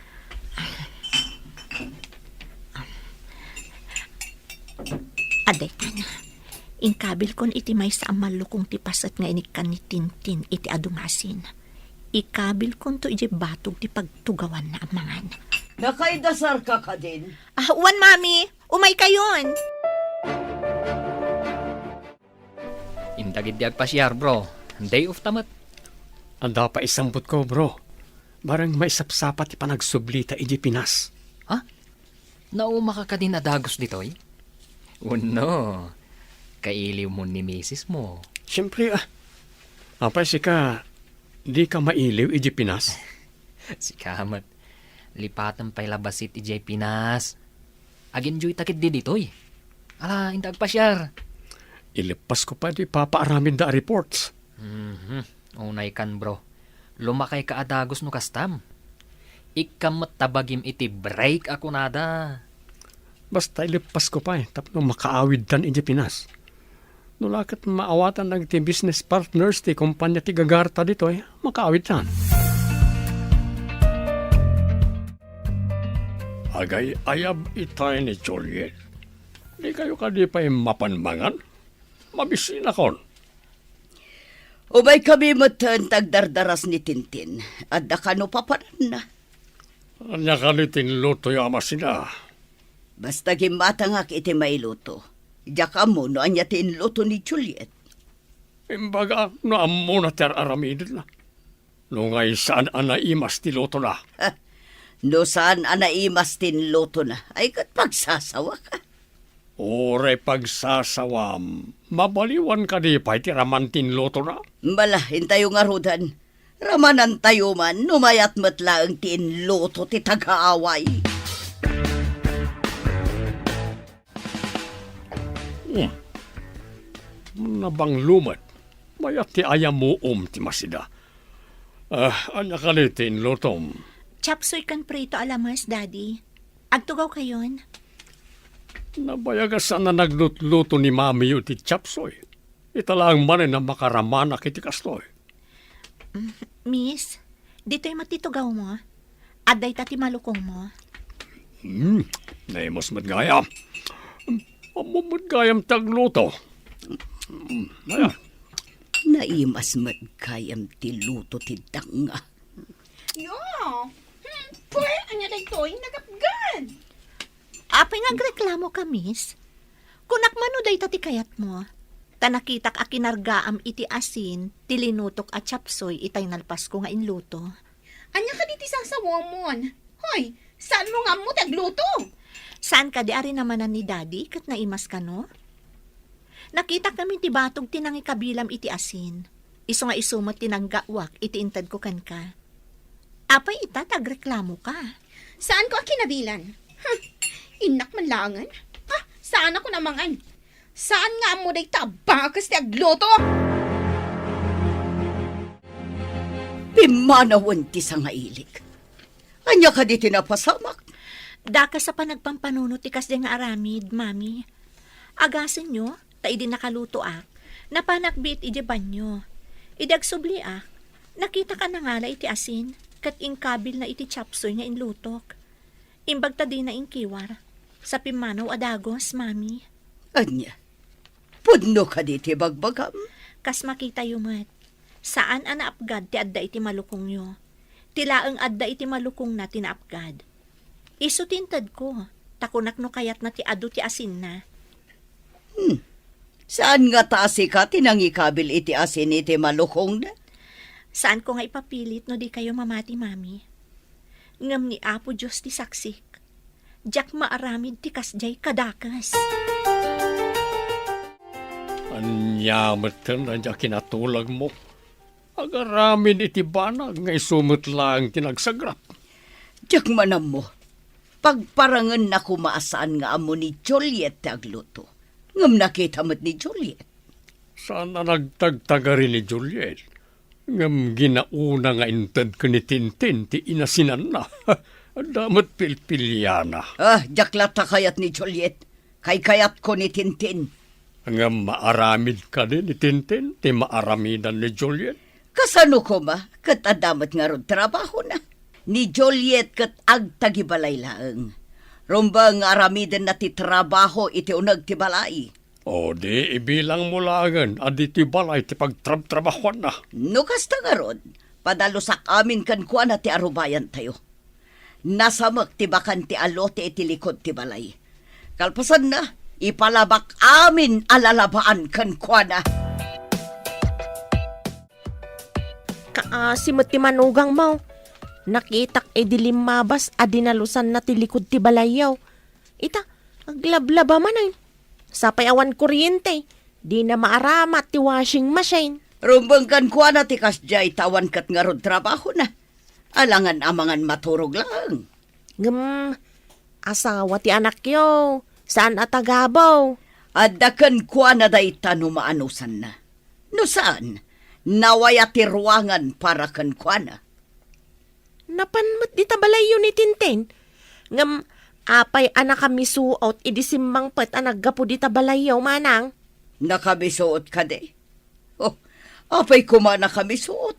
Aday ka na. Ingkabil kon iti may sa malukong ti pasat nga inik ka ni Tintin iti adungasin. Ikabil kon to iti batog ti pagtugawan na amangan. Nakaidasar ka din. Uwan, mami! Umay kayon! Indagid di agpasyar, bro. Day of tamat. Anda pa isambot ko, bro. Barang may sapsapat ipanagsublita iji Pinas. Ha? Nauma ka din adagos ditoy? Uno. Kailiw mo ni misis mo. Siyempre, apay si ka, di ka mailiw iji Pinas. Si Kamat. Lipatan pa'y labasit ijay Pinas. Agin joy takit di ditoy. Ala, indag pasyar. Ilipas ko pa di papaaramin da reports. Unay kan, bro. Lumakay ka adagos no kastam. Ikamat tabagim iti break ako nada. Basta ilipas ko pa tapno makaawid dan iji Pinas. Nulakat maawatan ng ti business partners ti kumpanya ti Gagarta dito makaawid dan. Agay ayab itay ni Juliet. Di kayo ka di pa mapanmangan? Mabisin akon. Umay kami matan tagdardaras ni Tintin. At dakano papanan na. Anya ka ni tinluto yung ama sila. Basta gimatangak iti mailuto. Diyaka mo no anya tinluto ni Juliet. Imbaga, no amo na ter aramidin na. No ngay saan anaimas ti luto na. No saan anaimas tinluto na. Ay kat pagsasawa ka. Ore pagsasawam, mabaliwan ka di pa iti ramantin luto na. Bala, hintayo nga rudan. Ramanan tayo man, numayat matla ang tinluto ti tagaaway. Nabang lumat, mayat ti ayam mo ti masida. Anya ka ni tinlutom. Chapsoy kan prito alamas, daddy. Agtugaw kayon. Nabayagasan na naglutluto ni mami yu ti chapsoy. Italang manin na makaramana kiti kastoy. Miss, dito'y matitugaw mo. Aday tati malukong mo. Naimos matgayam. Amumutgayam tagluto. Ayan. Naimas magkayam ti luto ti danga. Yo! Pwede, anya na ito'y nagapgan. Apay nagreklamo ka, miss. Kunak manuday tati kayat mo. Tanakitak a kinargaam iti asin, tilinutok at chapsoy itay nalpas ko nga inluto. Anya ka diti sasawamon. Hoy, saan mo nga mo tagluto? Saan ka di ari namanan ni daddy kat naimas ka no? Nakita kami ti batog tinangi kabilam iti asin. Iso nga isumat tinanggawak iti intad ko kan ka. Apay ita tagreklamo ka. Saan ko kinabilan? Inak man langan? Saan ako namangan? Saan nga mo day tabakas ti agluto? Pimanawan ti sangailik. Anya ka di tinapasamak? Daka sa panagpampanunot ti kasde nga aramid, mami. Agasin nyo, ta idi nakaluto ak, napanakbit iti banyo. Idag subli ak, nakita ka na ngala iti asin, kat ingkabil na iti chapsoy nga inlutok. Imbag ta di na ingkiwar, sa pimanaw adagos, mami. Anya, pudno ka di ti bagbagam? Kas makita yumat, saan anaapgad ti adda iti malukong nyo? Tilaang adda iti malukong na tinaapgad. Isu tintad ko, takunak no kayat na ti adu ti asin na. Saan nga taasi ka tinangikabil iti asin iti malukong na? Saan ko nga ipapilit no di kayo mamati, mami? Ngam ni Apo Diyos ti saksik. Diyak maaramid ti kasjay kadakas. Anyamat ka na dya kinatulag mo. Agaramin iti banag nga isumot lang tinagsagrap. Diyak manam mo, pagparangan na kumaasaan nga amo ni Juliet ti agluto. Ngam nakita mo't ni Juliet. Sana nagtagtagari ni Juliet. Ngam ginauna nga intad ka ni Tintin ti inasinan na. Damat pilpilyana. Diyak lata kayat ni Juliet. Kay kayat ko ni Tintin. Nga maaramid ka din ni Tintin, ti maaramidan ni Juliet. Kasano ko ma, kat adamat nga rod trabaho na. Ni Juliet kat ag tagibalay laeng. Rumbang aramiden na ti trabaho iti unag ti balay. O di, ibilang mo langan, adi ti balay ti pagtrab-trabahuan na. No kasta nga rod, padalusak amin kan kuha na ti arubayan tayo. Nasamak ti bakan ti alote iti likod ti balay. Kalpasan na, ipalabak amin alalabaan kan kuha na. Kaasimot ti manugang mo. Nakitak dilim mabas adinalusan na ti likod ti balayaw. Ita, aglablaba man ay. Sapay awan kuryente. Di na maaramat ti washing machine. Rumbang kan kuha na ti kasjay tawan kat nga rod trabaho na. Alangan amangan maturog lang. Asawa ti anak yo. Saan atagabaw? Adakan kuha na day tano maanusan na. No saan? Nawaya ti ruangan para kan kuha na. Napanmat di tabalayo ni Tintin. Apay anak kami suot idisimbang pet anak gapo di tabalayo manang. Nakabisuot ka de. Oh, apay kumana kami suot.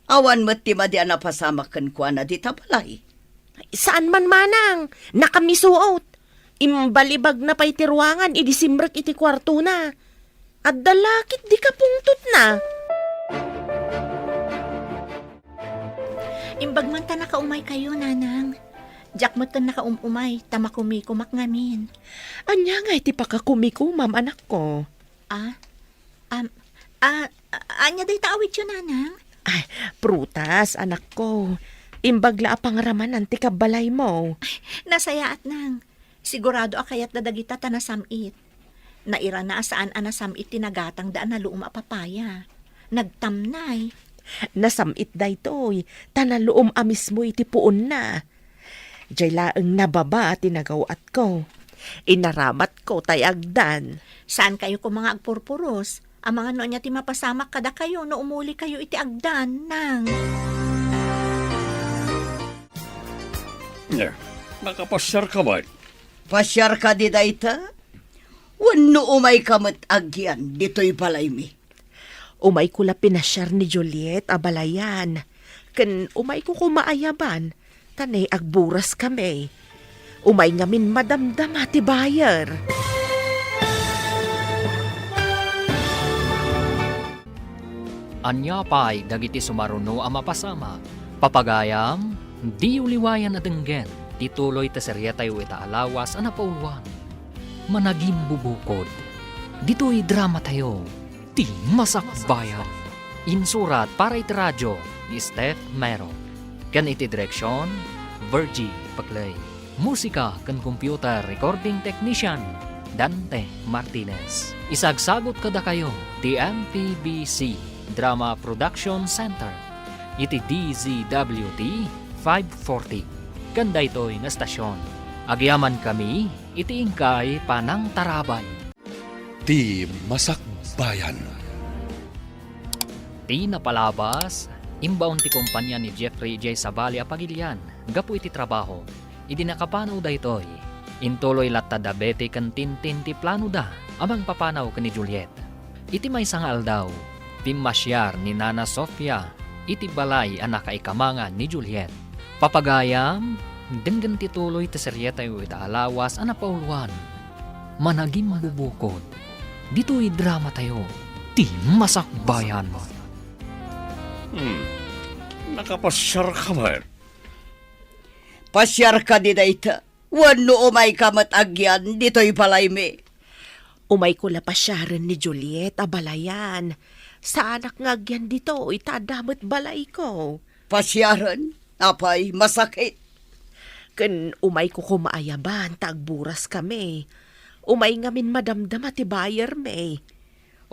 Awan mo't ti madi anapasamak kan kuha na di tabalay. Saan man manang? Nakamisuot. Imbalibag na pa'y tiruangan, idisimrek iti kwarto na. At dalakit di ka pungtot na. Imbag man ta nakaumay kayo, nanang. Diyak mo ta nakaumay, tamakumikumak ngamin. Anya nga iti pakakumikumam anak ko. Anya day taawit yun, nanang? Ay, prutas anak ko. Imbagla apangaraman ti kabalay mo. Nasaya at nang. Sigurado akayat na dagita ta nasamit. Naira na saan anasamit tinagatang daan na luum apapaya. Nagtamnay. Nasamit daytoy, tanaluom amis mo iti puon na. Diyay laeng nababa tinagawat ko. Inaramat ko tayagdan. Saan kayo ko mga agpurpuros? Ang mga noon niya ti mapasamak kada kayo no umuli kayo iti agdan, nang. Yeah, nakapasyar ka ba? Pasyar ka di dayta? Wano umay kamat agyan, dito'y balay mi. Umay ko la pinasyar ni Juliet abalayan. Ken umay ko kumaayaban. Tanay agburas kami. Umay ngamin madamdama ti bayer. Anya pa'y dagiti sumaruno ang mapasama. Papagayam, di uliwayan na denggen. Tituloy ta serya tayo ita alawas ang napauluan. Managing bubukod. Dito'y drama tayo. Ti Masakbayan. Insurat para iti radyo ni Steph Mero. Kan iti direksyon, Virgie Paclay. Musika kan computer recording technician, Dante Martinez. Isagsagot kada kayo, the MPBC Drama Production Center. Iti DZWT 540. Kanda ito'y nga stasyon. Agyaman kami, iti ingkay panang tarabay. Ti Masakbayan. Ti napalabas, imbaon ti kumpanya ni Jeffrey J. Sabali Apagilian, gapu iti trabaho. Idi nakapanaw da ito'y, intuloy latta da bete kan tintin ti plano da, amang papanaw ka ni Juliet. Iti may sangal daw, timasyar ni Nana Sofia, iti balay anak ikamangan ni Juliet. Papagayam, denggan tituloy ti seryeta yu ita alawas anapauluan. Managing bubukod. Dito'y drama tayo, ti Masakbayan. Nakapasyar ka ba? Pasyar ka di dayta. Wano umay kamat agyan, dito'y balay mi. Umay ko la pasyaran ni Juliet abalayan. Sa anak ngagyan dito, itadamot balay ko. Pasyaran, apay masakit. Ken umay ko kumaayaban, tagburas kami. Umay ngamin madamdama ti bayer me.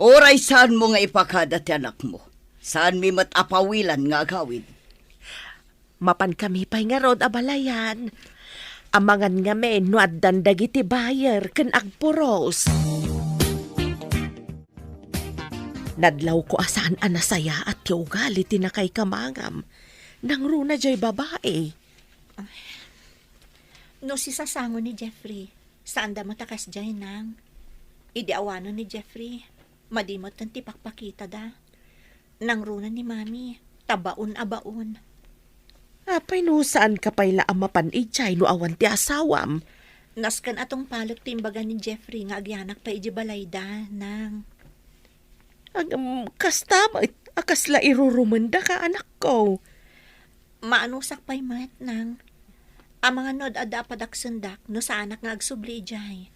Oray saan mo nga ipakada ti anak mo? Saan mi matapawilan nga agawid? Mapan kami pa'y nga rod abalayan. Amangan nga men, nuaddan dagiti bayer, ken agpuros. Nadlaw ko asaan anasaya at tiugali tinakay kamangam. Nang runa jay babae. No si sasango ni Jeffrey, saan da matakas dyan, nang? Idi awano ni Jeffrey. Madimot ng tipakpakita da. Nangrunan ni Mami. Tabaon-abaon. Apay no saan ka pa'y laamapan ichay no awan ti asawam. Naskan atong palok timbaga ni Jeffrey nga agyanak pa iji balayda nang. Kasta akasla irurumanda ka anak ko. Maanusak pa'y mat nang. Ang mga nod ada padaksendak no sa anak nga agsubli ijay.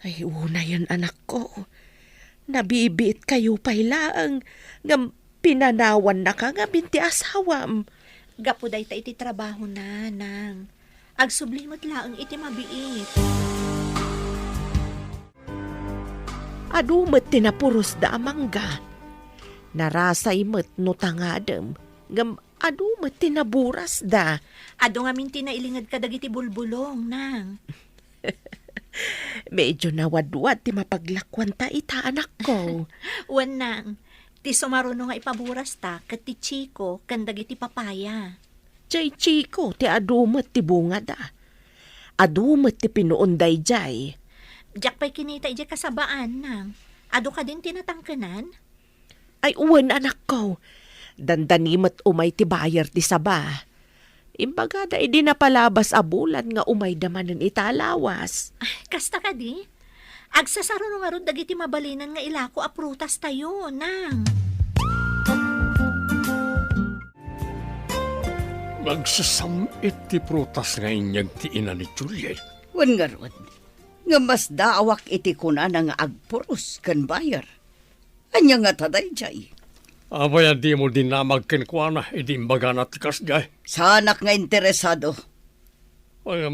Ay una yan anak ko. Nabibit kayo pa'y laang nga pinanawan na ka nga binti asawam. Gapuday ta iti trabaho na nang. Agsublimot laang iti mabiit. Adumat tinapuros da amangga. Narasay met no tangadem. Ngam adumat tinaburas da. Ado nga minti na ilingad ka dagiti bulbulong nang. Medyo nawadwad ti mapaglakwan ta ita anak ko. Wan nang. Ti sumaruno nga ipaburas ta kat ti Chico kan dagiti papaya. Jay Chico ti adumat ti bunga da. Adumat ti pinuunday jay. Diyak pa'y kinita ije kasabaan nang. Ado ka din tinatangkanan? Ay uwan anak ko. Dandanimot umay ti bayar ti saba. Imbaga da idi napalabas a bulan nga umay damanan italawas. Kasta ka di? Agsasaruno nga ron dagiti mabalinan nga ilako a prutas tayo nang. Nagsasamit ti prutas nga inyag ti ina ni Juliet. Wan nga rod. Nga mas daawak iti kuna nga agpuros kan bayar. Anya nga taday jay. Abay, di mo din na magkinkwana, idi imbaga na tikas jay. Sanak nga interesado. Ay,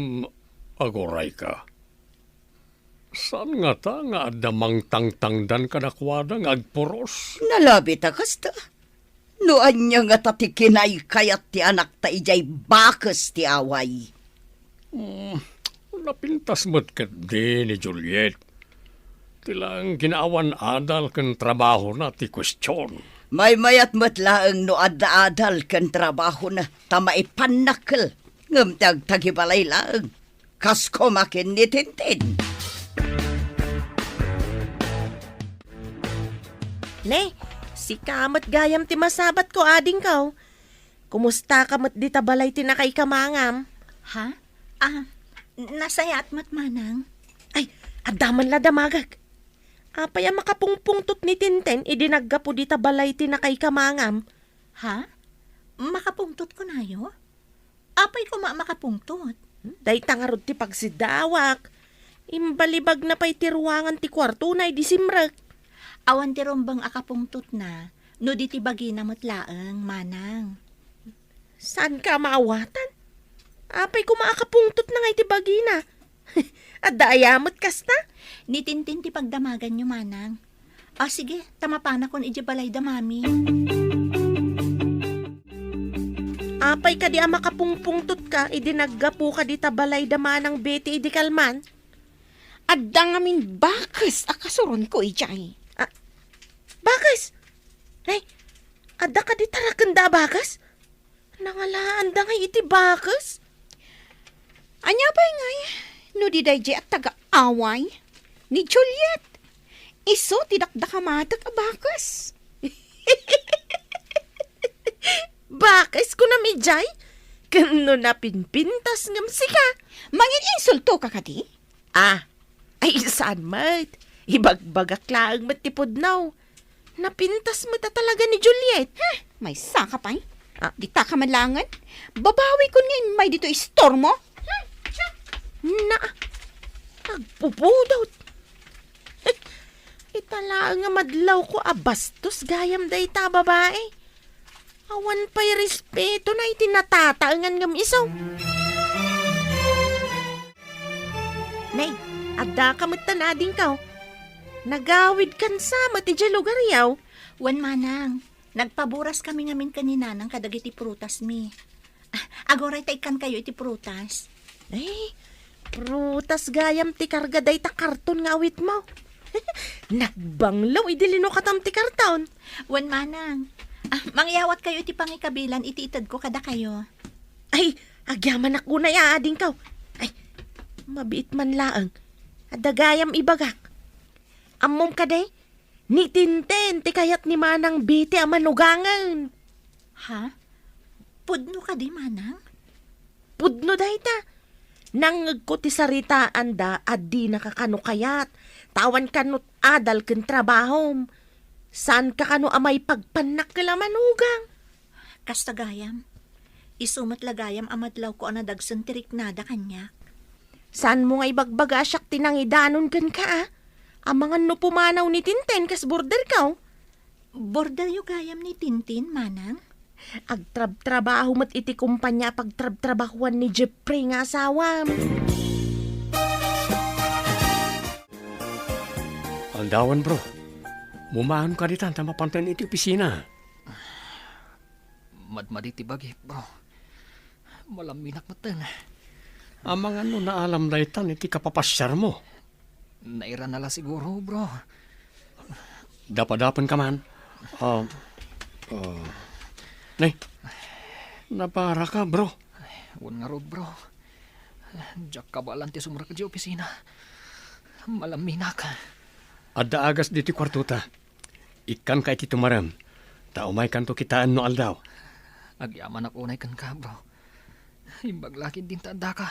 agoray ka. Saan nga ta nga adamang tangtangdan ka nakwada nga agpuros? Nalabi ta kasta. No anya nga tatikinay kayat ti anak ta ijay bakas ti away. Napintas mo't ka di ni Juliet. Tilang ginaawan adal kan trabaho na ti kwestiyon. May mayat matlaang no adda-adal kan trabaho na tamaipanakal. Ngam tagtagibalay lang. Kasko makin ni Tintin. Ne, si kamat gayam ti masabat ko ading kaw. Kumusta ka mat di tabalay ti nakaikamangam? Ha? Nasayat mat manang. Ay, adaman la damagag. Apay ang makapungpungtot ni Tinten, idinagga po di tabalay ti nakaikamangam. Ha? Makapungtot ko na yo? Apay ko makapungtot? Day tangarod ti pagsidawak. Imbalibag na pa'y tiruangan ti kwarto na disimrek. Awan ti rombang akapungtot na, no di ti bagi na matlaang manang. Saan ka maawatan? Apay ko maakapungtot na ngay ti bagi na. At daayamot kasta? Ni Tintin ti pagdamagan nyo manang. Sige, tamapana kon ije balay da mami. Apay ka di makapungpungtot ka, idinaggapo ka di tabalay da manang beti idi kalman. Adda nga min bakas akasuron ko ijay. Bakas? Ay, adda ka di tarakanda bakas? Nangalaan da nga iti bakas? Anya ba ngay? No di dayjay at taga-away ni Juliet. Iso tidakdakamatag a bakas. Bakas ko na midjay? Kano na pinpintas ngam sika? Mangin insulto ka kadi? Ay saan mat? Ibagbagak laang matipod now. Napintas mo ta talaga ni Juliet. May saka pa'y. Di ta ka malangan. Babawi ko ngayon may dito istor mo. Na, nagpupudot. Itala nga madlaw ko abastos gayam day ta babae. Awan pa'y respeto na itinatataangan ngam isaw. Nay, adda ka matanading ka. Nagawid kan sa mati lugar yaw. Wan manang, nagpaburas kami ngamin kanina ng kadagiti prutas mi. Agoray ta ikan kayo iti prutas. Prutas gayam ti karga day ta karton nga awit mo. Nagbanglaw idilino katam ti karton. Wan manang, mangyawat kayo iti pangikabilan iti itad ko kada kayo. Ay, agyaman ako na yaading ka. Ay, mabiit man laang. Adagayam ibagak. Amom ka day, ni Tintin, ti kayat ni Manang Biti ang manugangan. Ha? Pudno ka di, manang? Pudno day ta. Nang ko ti saritaan da, at di nakakanukayat. Tawan kanot adal ken trabahom. Saan ka kano amay pagpanak kala manugang? Kastagayam. Isumat lagayam amadlaw ko anadagsan tiriknada kanya. Saan mo nga ibagbaga asyak tinangidanon kan ka ah? Ang mga no pumanaw ni Tintin kas border ka. Border yu gayam ni Tintin, manang? Agtrab-trabaho mat iti kumpanya pagtrab-trabahuan ni Jeffrey nga asawam. Aldawan, bro. Mumahan ka ditan ta mapantan iti opisina. Madmadi ti bagi, bro. Malaminak matan. Ang mga no naalam daytan iti kapapasyar mo. Naira nala siguro, bro. Dapadapan ka man. Nay, napara ka, bro. Wan nga rod, bro. Diyak kabalan ti sumra ka di opisina. Malaminak. Adda agas diti kwartuta. Ikan ka iti tumaram. Taumay kanto kitaan no aldaw. Agyaman ako unay kan ka, bro. Imbaglakin din tanda ka.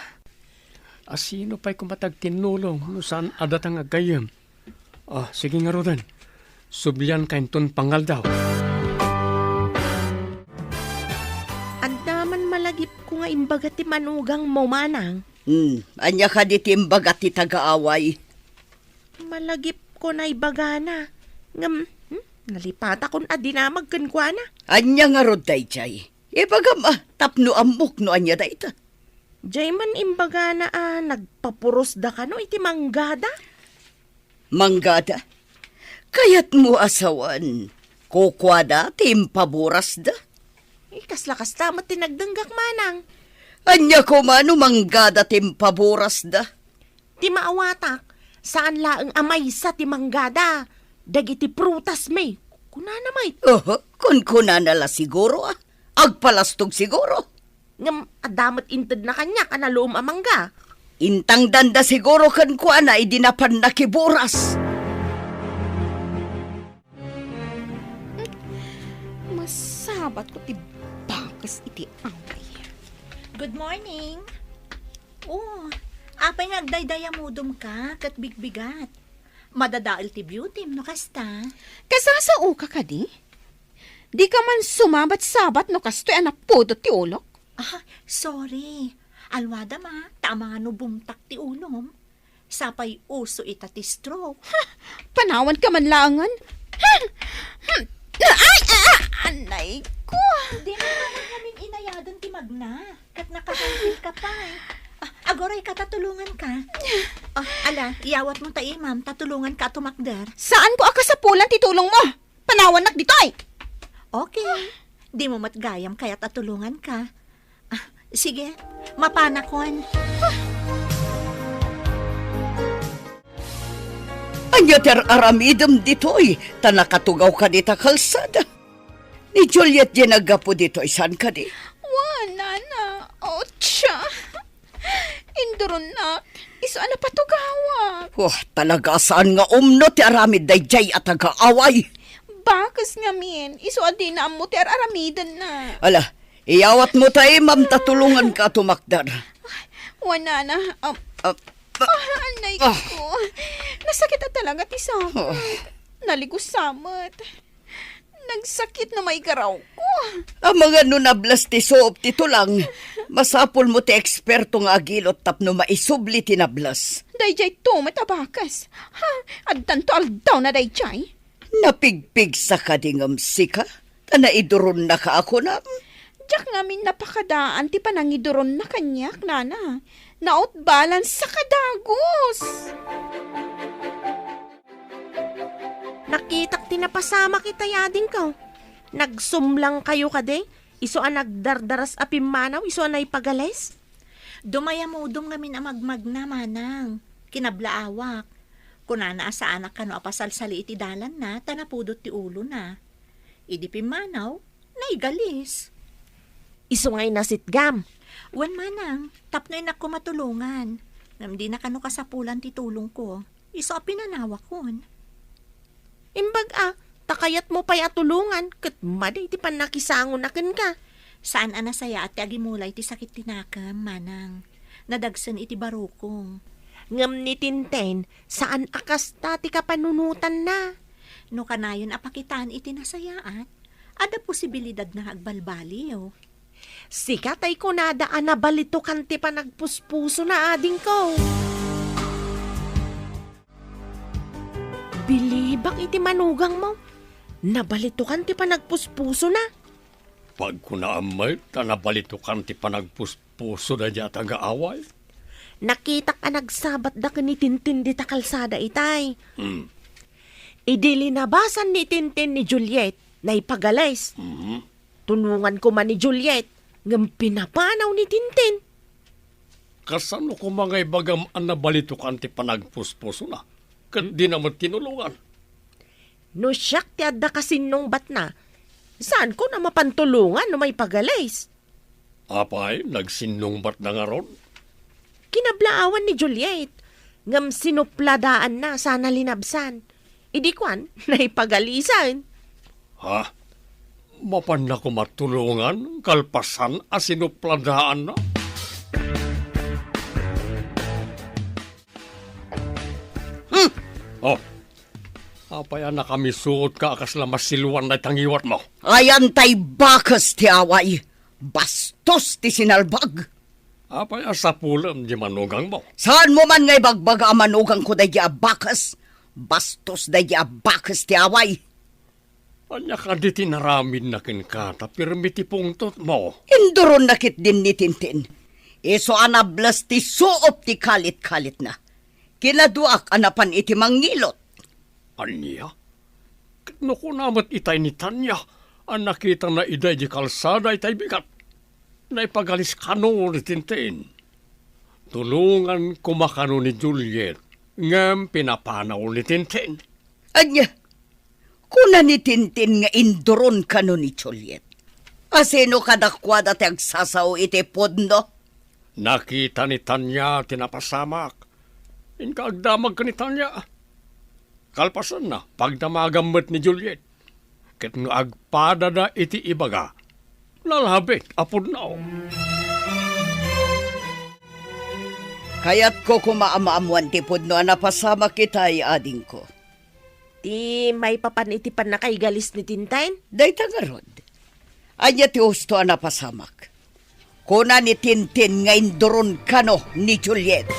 Asino pa'y kumatag tinulong no saan adatang agayam. Sige nga rodan. Sublian kain ton pangaldaw. Andaman malagip ko nga imbaga ti manugang mo manang. Anya ka di timbag at ti tagaaway. Malagip ko na ibagana. Ngam, nalipata kon adinamag kan kwa na. Anya nga rod dayjay. Ibagam tapno amok no anya dayta. Jay man imbaga na nagpapuros da ka no iti manggada. Manggada? Kayat mo asawan. Kukwada, timpaburas da. Kasla-kas tamat tinagdanggak manang. Anya ko mano manggada timpaburas da. Ti maawatak, saan laang amay sa ti manggada. Dagiti prutas may. Kunana may. Kun kunanala siguro Agpalastog siguro. Ngam adamat inted na kanya kanaloom amangga. Intang danda siguro kan kuana idinapan na kiburas. Masabat ko ti bakas iti angay. Good morning. Oh, apay nagdaydaya mudom ka, kat bigbigat. Madadail ti beauty, no kasta. Kasasao ka ka di? Di ka man sumabat-sabat no kastoy anak podot ti ulok. Sorry. Alwada ma, tama nga no bumtak ti ulom. Sapay uso ita ti stroke. Panawan ka man langan. Anay ko. Di naman namin inayadan ti magna. Kat nakahantil ka pa agoray ka, tatulungan ka. Ala, iyawat mo tayo, ma'am. Tatulungan ka tumakder. Saan ko akasapulan titulong mo? Panawan nak ditoy. Okay. Di mo matgayam kaya tatulungan ka. Sige, mapanakon. Anya ter aramidem ditoy, tanakatugaw ka dita kalsada. Ni Juliet ginagapo ditoy, saan ka di? Wala na. Ocha. Induron na. Isa na patugawa. Talaga saan nga umno ti aramid dayjay at agaaway. Bakas nga min. Iso adi na mo ti aramidan na. Ala, iyawat mo tayo, ma'am, tatulungan ka tumakdar. Wala na. Anay ko. Nasakit na talaga ti samat. Naligusamat. Nagsakit na may garaw ko. Ang mga nunablas ti soop tito lang, masapol mo ti eksperto nga agilot tapno maisubli tinablas. Dayjay to matabakas. Addan to aldaw na dayjay. Napigpig sa kadingam sika, tanaiduron na ka ako na. Diyak ngamin napakadaan ti panangiduron na kanyak, nana. Naot balance sa kadagos. Nakitak tinapasama kita yading ka. Nagsumlang kayo kade. Iso ang nagdardaras apimanaw, iso ang naipagales. Dumaya mo udom ngamin ang magmagna, manang. Kinablaawak. Kunana sa anak ka no apasalsali iti dalan na, tanapudot ti ulo na. Idi pimanaw, naigalis. Iso nga'y nasitgam. Wan manang, tapnoy na ko matulungan. Namdi na kano kasapulan ti tulong ko. Iso pinanawa kon. Imbag takayat mo pa'y atulungan, kat maday ti panakisangon akin ka. Saan anasaya at agimulay ti sakit tinakam, manang. Nadagsan iti barukong. Ngam ni Tintin, saan akas ti kapanunutan na? No kanayon apakitaan iti nasayaat, ada posibilidad na agbalbaliw. Sikat ay kunadaan na balito kanti pa nagpuspuso na ading ko. Bilibak iti manugang mo. Nabalito kanti pa nagpuspuso na. Pag kunaamay, tanabalitukan ti panagpuspuso na niya taga-away. Nakita ka nagsabat da ni Tintin di ta kalsada itay. Hmm. Idilinabasan ni Tintin ni Juliet na ipagalays. Tunungan ko man ni Juliet ngam pinapanaw ni Tintin. Kasano ko mga ibagam ang nabalitukan ti panagpuspuso na? Kat di naman tinulungan. No siyak ti adda kasinong bat na, saan ko na mapantulungan no may pagalays? Apay, nagsinungbat na nga ron. Kinablaawan ni Juliet, ngam sinupladaan na sana linabsan. Idikwan, naipagalisan. Ha? Mapan na ko matulungan, kalpasan, asinupladaan na? Oh, apaya na kami suot ka akas lamas siluan na tangiwat mo. Ayan tay bakas ti away. Bastos ti sinalbag. Apaya sa pulam di manugang mo. Saan mo man ngay bagbaga amanugang ko dahi abakas? Bastos dahi abakas ti away. Anya ka di tinaramin na kinkata, pirmiti pungtot mo. Induron nakit din ni Tintin. Iso anablas ti suop ti kalit-kalit na. Kinaduak anapan iti mangilot. Anya? No ko namat itay ni Tanya, ang nakita na iday di kalsada itay bigat. Naipagalis kano ni Tintin. Tulungan kumakano ni Juliet, ngam pinapanaw ni Tintin. Anya, kuna ni Tintin nga induron kano ni Juliet. Asino kadakwada ti agsasaw iti podno? Nakita ni Tanya tinapasamak. Inkaagdamag ka ni Tanya. Kalpasan na, pagdamagamot ni Juliet. Ket nga agpada na iti ibaga. Lalhabit, apod na o. Kaya't ko kumaamaamuan ti podno napasama kitay ading ko. Ti may papanitipan na kay galis ni Tintin? Day tangarod. Anya ti husto napasamak. Kuna ni Tintin nga induron kano ni Juliet.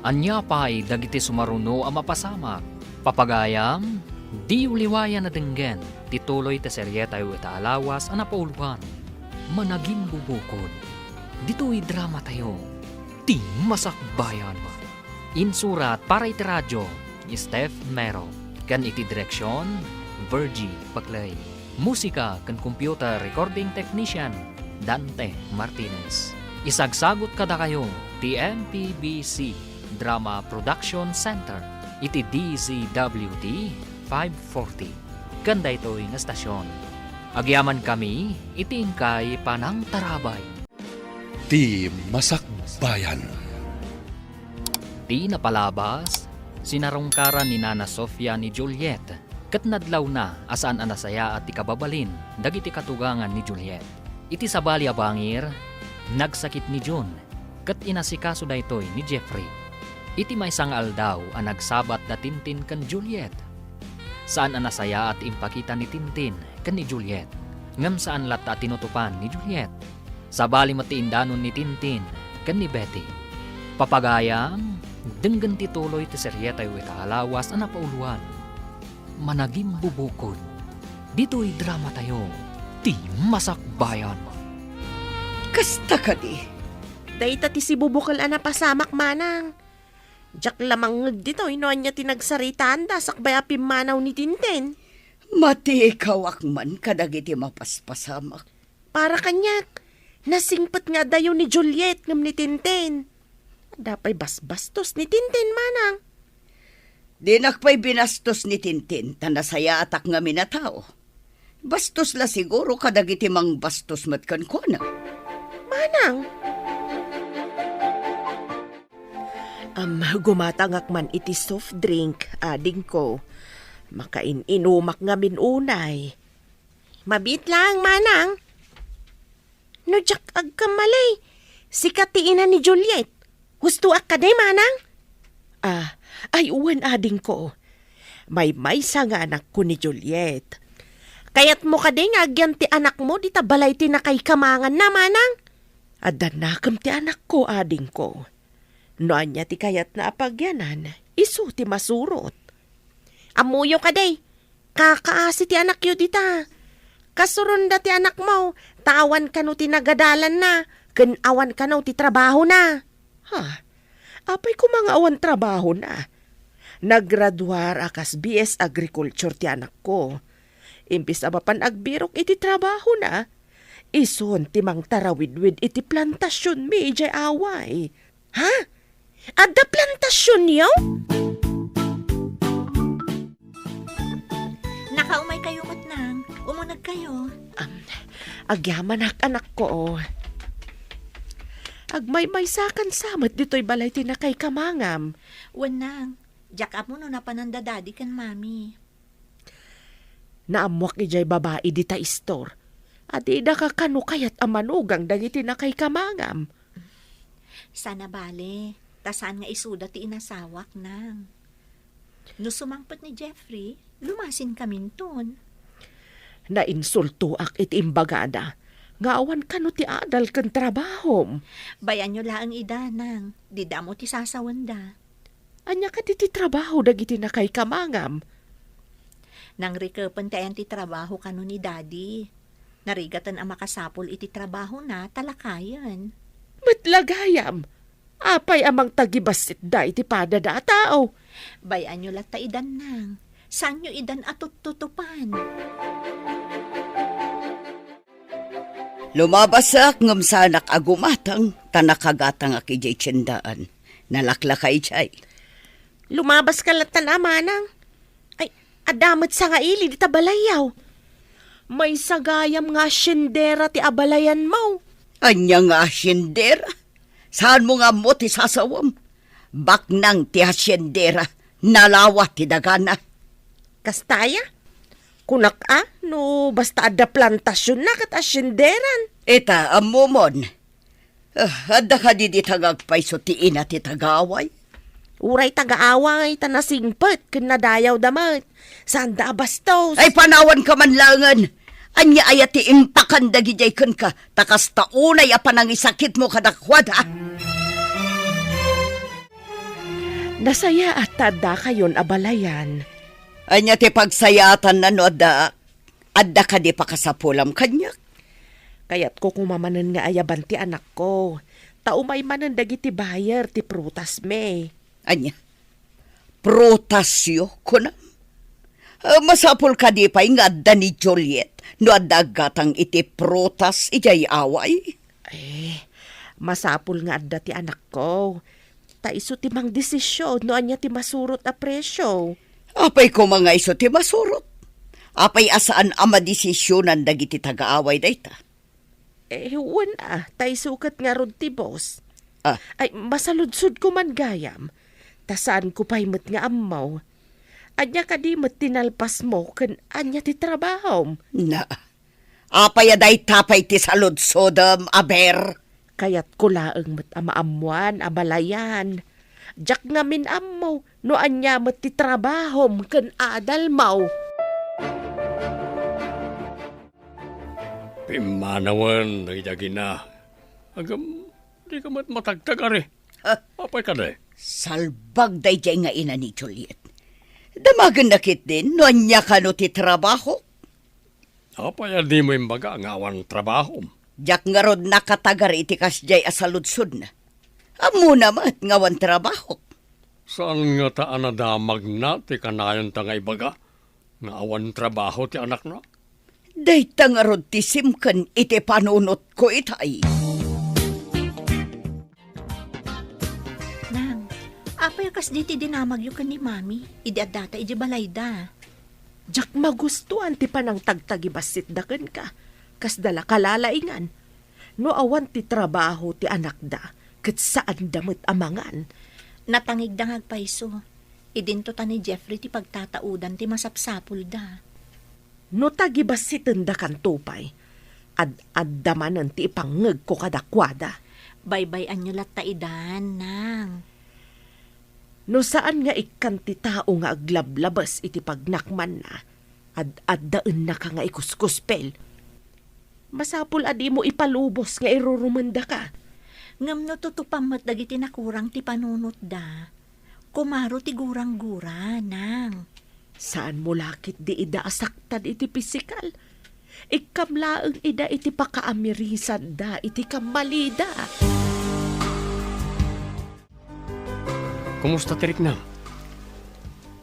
Anya pa'y dagiti sumaruno ang mapasamak. Papagayam, di uliwayan na denggen, tituloy te seryeta yu itaalawas ang napauluan. Managing bubukod. Dito'y drama tayo. Ti masakbayan. Insurat para iti radyo, Steph Mero. Kan iti direksyon, Virgie Paclay. Musika kan computer recording technician, Dante Martinez. Isagsagot kada kayo, TMPBC Drama Production Center, iti DZWD 540. Kanda ito'y nga stasyon. Agyaman kami, itingkay panang tarabay. Ti Masakbayan. Di napalabas, sinarungkaran ni Nana Sofia ni Juliet, kat nadlaw na asaan anasaya at ikababalin, dagiti katugangan ni Juliet. Iti sabali abangir, nagsakit ni June, kat inasikaso da ito'y ni Jeffrey. Iti may sangal daw ang nagsabat na Tintin kan Juliet. Saan anasaya at impakita ni Tintin kan ni Juliet. Ngam saan lata tinutupan ni Juliet. Sabali matiindanon ni Tintin kan ni Betty. Papagayang, denggan tituloy ti seryeta yu itaalawas ang napauluan. Managing bubukod. Dito'y drama tayo. Ti masakbayan. Kasta ka di. Dahita ti si bubukal na pasamak manang. Diyak lamang dito, inoan niya tinagsaritaan da sakbay apimanaw ni Tintin. Mati ikaw akman kadagiti mapaspasamak. Para kanyak, nasingpat nga dayo ni Juliet ngam ni Tintin. Dapay basbastos ni Tintin manang. Di nakpay binastos ni Tintin, tanasaya atak nga minatao. Bastos la siguro kadagiti mang bastos matkan ko na. Manang, Gumatangak man iti soft drink, ading ko. Makain-inumak nga minunay. Mabit lang, manang. No, Jack, agkamalay. Sikatiin na ni Juliet. Husto ak ka day, manang? Ay uwan ading ko. May sa nga anak ko ni Juliet. Kayat mo ka day nga agyan ti anak mo, di tabalay ti na kay kamangan na, manang. Adanakam ti anak ko, ading ko. Noan niya ti kayat na apagyanan, isu ti masurot. Amuyo ka day, kakaasi ti anak yu dita. Kasurunda ti anak mo, tawan ka no ti nagadalan na, awan ka no ti trabaho na. Apay ko mga awan trabaho na. Naggraduar akas BS Agriculture ti anak ko. Imbis abapan agbirok iti trabaho na, ison ti mang tarawidwid iti plantasyon mi ijay away. Ha? Adda plantasyon yaw? Nakaumay kayo matnang. Umunag kayo. Agyaman anak ko. Agmay-may sakan samat dito'y balay tinakay kamangam. Wanang, jack up mo no na panandadadi kan mami. Naamwak ijay babae di ta istor. At ida ka kano kayat amanugang dagiti na kay kamangam. Sana bale, tasaan nga isuda ti inasawak nang. No sumangpot ni Jeffrey, lumasin kami ton. Nainsulto ak iti imbagada. Nga awan kano ti adal kan trabahom. Bayan nyo laang ida nang, di damo ti sasawanda. Anya ka ti trabaho dagiti na kay kamangam. Nang rikepen tayan ti trabaho kano ni daddy. Narigatan ang makasapol iti trabaho na talakayan. Matlagayam. Apay amang tagibasit da iti padada tao. Bayan nyo lata idan nang. Saan nyo idan atut-tutupan? Lumabasak ngam sanak agumatang tanakagatang akijay tiyendaan. Nalaklakay jay. Lumabas ka latan amanang. Ay, adamot sa nga ili di tabalayaw. May sagayam nga syendera ti abalayan mo. Anya nga asyendera? Saan mo nga mo ti sasawam? Baknang ti asyendera, nalawa ti dagana. Kastaya? Kunak no basta ada plantasyon na kat asyenderan. Eta, amumon. Adda ka di tagagpay so ti ina ti tagaway. Uray tagaaway tanasingpet ken nadayaw damat. Saan da bastos? Ay panawan ka man langan. Anya ayati impakan dagijay ken ka. Takas taunay apan ang isakit mo kadakwad ha. Nasaya at tada kayon abalayan. Anya ti pagsayatan na no adda ka di pakasapulam kanyak. Kayat ko kumamanan nga ayaban ti anak ko. Taumay manan dagiti bayer ti prutas me. Anya, prutasyo ko na. Masapul ka di pa'y nga adda ni Juliet no adda gatang iti prutas ijay away. Masapul nga adda ti anak ko. Taiso ti mang desisyon no anya ti masurot a presyo. Apay ko mga iso ti masurot. Apay asaan ama desisyonan dagiti tagaaway dayta. Taisukat nga rod ti boss. Ay, masaludsud ko man gayam. Tasaan ko pa'y met nga amaw. Anya ka di met tinalpas mo ken anya ti trabahom. Na, apay aday tapay ti saludsodam, aber. Kayat ko laeng met amaamuan, abalayan. Jak nga min amaw, no anya met ti trabahom ken adal maw. Pimanawan, nagidagi na. Agam, di ka matagtag ari. Apay ka na Salbag day jay nga ina ni Juliet. Damagan nakit din, no anya ka no ti trabaho. Apay di mo imbaga nga awan trabaho. Jak nga rod nakatagar iti kasjay asaludsod na. Amo naman nga wan trabaho. Saan nga taan na damag na ti kanayon ta nga ibaga? Nga awan trabaho ti anak na? Dayta nga rod ti simkan iti panunot ko itay. Nang, apay kas di ti dinamag yu kan ni mami. Idi at data iji balayda. Jak magustuhan ti panang tagtagibasit daken ka. Kas dala kalalaingan. No awan ti trabaho ti anak da. Kat saan damit amangan. Natangig dangag paiso. Idinto ta ni Jeffrey ti pagtataudan ti masapsapul da. No tagibas si tenda kan tupay, ad-addamanan ti ipangeg ko kadakwada. Baybayan nyo lat taidan, nang. No saan nga ikan ti tao nga aglablabas iti pagnakman na, ad-addaan na ka nga ikuskuspel. Masapul adi mo ipalubos nga irurumanda ka. Ngam no tutupamat dagiti nakurang ti panunot da. Kumaro ti gurang-gura, nang. Saan mo lakit di ida asaktan iti pisikal? Ikamlaang ida iti pakaamirisan da iti kamalida. Kumusta tirik na?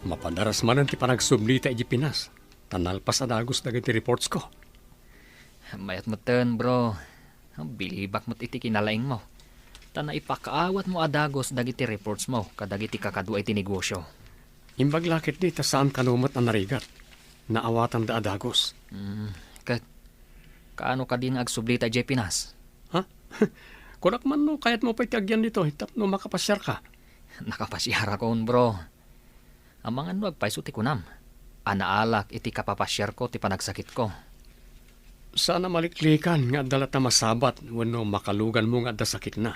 Mapadaras man ti panagsumlita iti Pinas. Tanalpas adagos dagiti reports ko. Mayat mo ten, bro. Bilibak mo't iti kinalaing mo. Tana ipakaawat mo adagos dagiti reports mo kadagiti kakadwa iti negosyo. Imbag lakit di, saan kanumot na narigat. Naawatan da adagos. Kaano ka din agsublita iti Pinas? Ha? Kunak man no, kayat mo pa itiagyan dito, hitap no makapasyar ka. Nakapasyara ko, bro. Ang mga agpaiso ti kunam. Anaalak iti kapapasyar ko ti panagsakit ko. Sana maliklikan nga dalat na masabat wano makalugan mo nga da sakit na.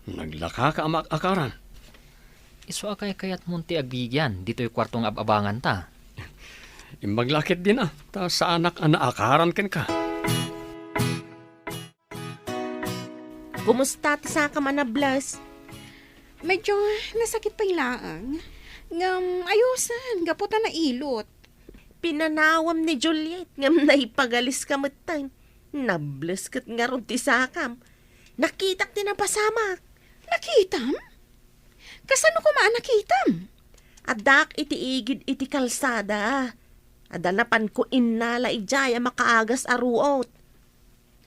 Naglaka ka akaran. Iso akay kayat munti agbigyan, dito'y kwartong ababangan ta. Imbaglakit din ta sa anak akaran ken ka. Kumusta ti sa ka manablas? Medyo nasakit pa ilaang. Ngam ayusan, gaputan na ilot. Pinanawam ni Juliet ngam naipagalis ka matang. Nables kat nga ron ti sakam. Nakitak ti napasamak. Nakitam? Kasano ko maanakitam? Adak iti igid iti kalsada. Adanapan ko innala ijaya makaagas aruot.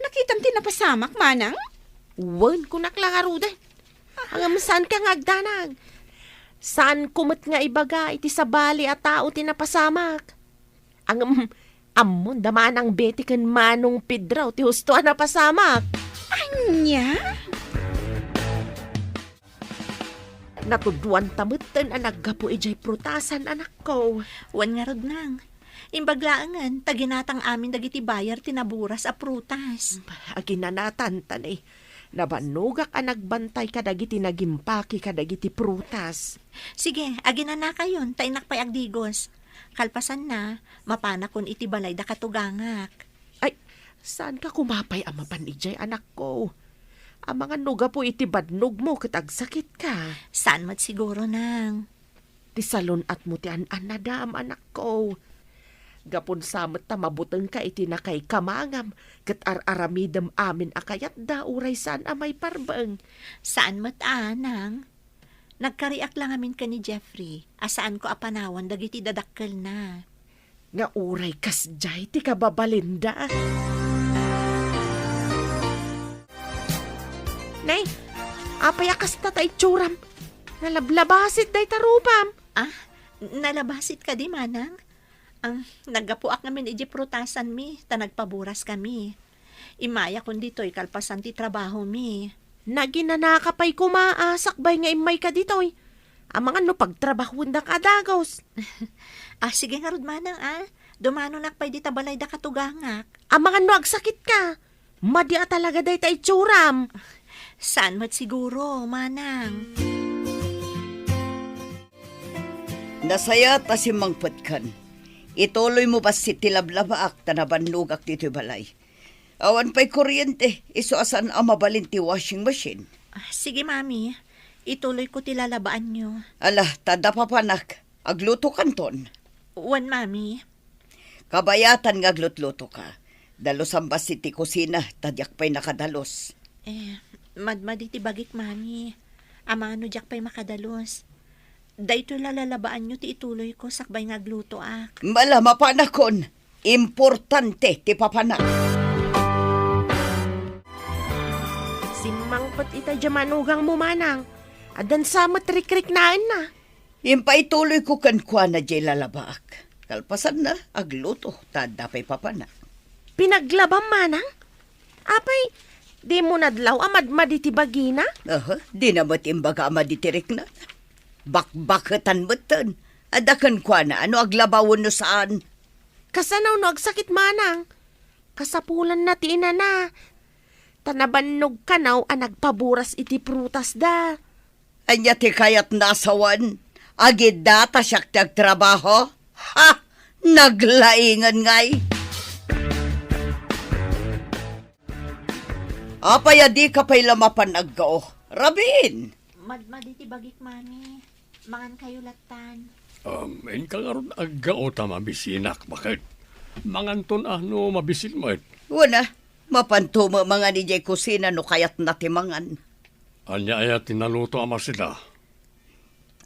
Nakitam tinapasamak, manang? Wan ko naklangaruda. Ang saan ka nga agdanag? Saan kumot nga ibaga iti sabali at tao tinapasamak? Ang amon daman ang beti ken manong pidraw ti husto napasamak. Anya? Natuduan tamutan ang naggapo ijay prutasan anak ko. Wan nga rod, nang. Imbaglaangan, taginatang amin dagiti bayar tinaburas a prutas. Aginanatan tanay. Nabanugak ang nagbantay kadagiti nagimpaki kadagiti prutas. Sige, agina na kayon, tainak pa'y agdigos. Kalpasan na, mapana kun iti balay da katugangak. Ay, saan ka kumapay ang mapanijay anak ko? Ang mga nuga po iti badnog mo katagsakit ka. Saan mat siguro, nang? Ti salon at mo ti anadam anak ko. Gapon samot ta mabuteng ka iti nakay kamangam kat aramidem amin akayat da uray saan amay parbeng. Saan mat, nang? Nagkariak lang amin ka ni Jeffrey. Asaan ko apanawan dagiti dadakkel na. Nga uray kasjay ti kababalinda. Nay, apayakas ta tay tsuram. Nalablabasit day tarupam. Nalabasit ka di, manang? Naggapuak namin iji prutasan mi, ta nagpaburas kami. Imaya kun dito'y kalpasan ti trabaho mi. Naginanakapay kumaasakbay nga imay ka ditoy. Ang mga no pagtrabahon da kadagos. Sige nga rod, manang, Dumano nakpay di tabalay da katugangak. Ang mga no agsakit ka. Madia talaga day tay tsuram. Saan mat siguro, manang? Nasaya ta si Mang Patkan. Ituloy mo ba si tilablabaak ta nabanlugak dito balay? Awan pa'y kuryente, iso asan ang mabalin ti washing machine. Sige, mami. Ituloy ko tilalabaan nyo. Ala, tada papanak, agluto kanton. Wan, mami. Kabayatan nga aglutluto ka. Dalos ang basi ti kusina, tadyak pa'y nakadalos. Madmadi ti bagik, mami. Amano jak pa'y makadalos. Dahito lalalabaan nyo ti ituloy ko sakbay nga agluto ak. Mala mapanakon, importante ti papanak. Simangpat ita jamanugang mo manang. Adan sa matrikrik naan na. Impaituloy ko kankwa na jay lalabaak. Kalpasan na, agluto, tada pa'y papanak. Pinaglabang manang? Apay, Di mo nadlaw amad maditibagi na? Di na mo't imbaga ama ditirik na. Bakbaketan mo tan. Adakan kwa na, ano aglabawon no saan? Kasanaw no agsakit manang. Kasapulan na ti ina na. Tanabannog kanaw ang nagpaburas iti prutas da. Anya ti kayat nasawan. Agid data siyak trabaho. Ha! Naglaingan ngay. Apaya di ka pa'y lamapan agao. Rabin! Madmaditi bagik, mami. Mangan kayo latan. En ka nga ron agao ta mabisinak. Bakit? Manganton no mabisin mo et. Wala, mapantumo mga ni Jay kusina no kayat natimangan. Anya aya tinaluto ama sila.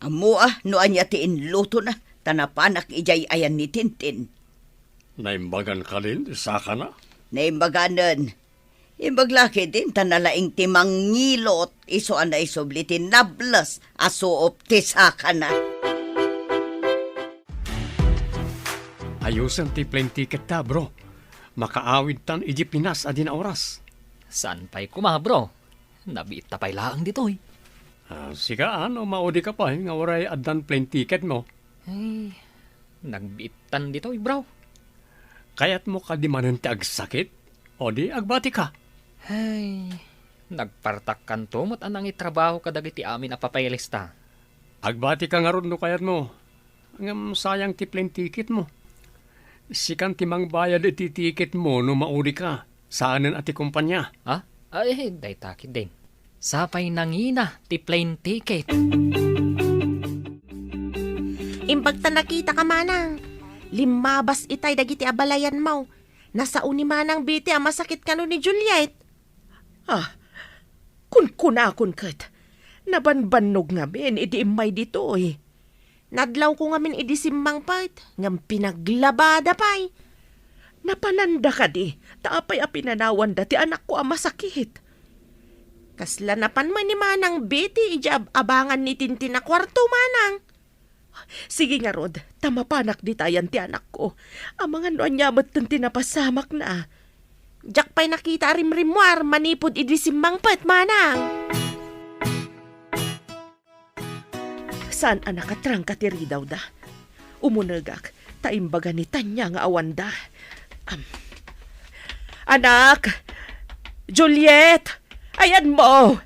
Amo no anya ti inluto na. Tanapanak ijay ayan ni Tintin. Naimbagan ka rin, saka na. Naimbaganan. Imbaglaki din tanalaing timang ngilot. Iso ana isublitin nablas. Aso optisaka na. Ayusan ti plane ticket ta, bro. Makaawid tan iji Pinas adin oras. Saan pa'y kumabro? Nabita pa'y laang ditoy. Siga ano, maudi ka pa, nga waray adan plane ticket mo. Ay, nagbitan ditoy, bro. Kayat mo ka di manan ti agsakit, o di agbati ka. Ay, nagpartak kanto mo't anang itrabaho kadagiti amin a papaylista. Agbati ka nga ron no kayat mo. Ngam sayang ti plane ticket mo. Sikan timang bayad iti ticket mo no maudi ka. Saanan ati kumpanya. Ha? Ay, day takid din. Sapay nangina ti plane ticket. Imbag ta nakita ka manang. Limabas itay dagiti abalayan mo. Nasa uni manang biti ang masakit kano ni Juliet. Kun kat. Nabanbanog nga ben, idi imay dito eh. Nadlaw ko nga min idisimmang pait. Ngam pinaglabada pay. Napananda ka di, taapay a pinanawan dati anak ko ang masakit. Kasla napan man ni manang biti ijab abangan ni Tintin na kwarto manang. Sige nga Rod, tamapanak di tayan ti anak ko. Ang mga noan niya ba't tinapasamak na. Jak pa'y nakita rimrimwar manipod idisimmang pait manang. Saan anak katrang katiri daw da? Umunagak, taimbaga ni Tanya nga awanda. Anak! Juliet! Ayan mo!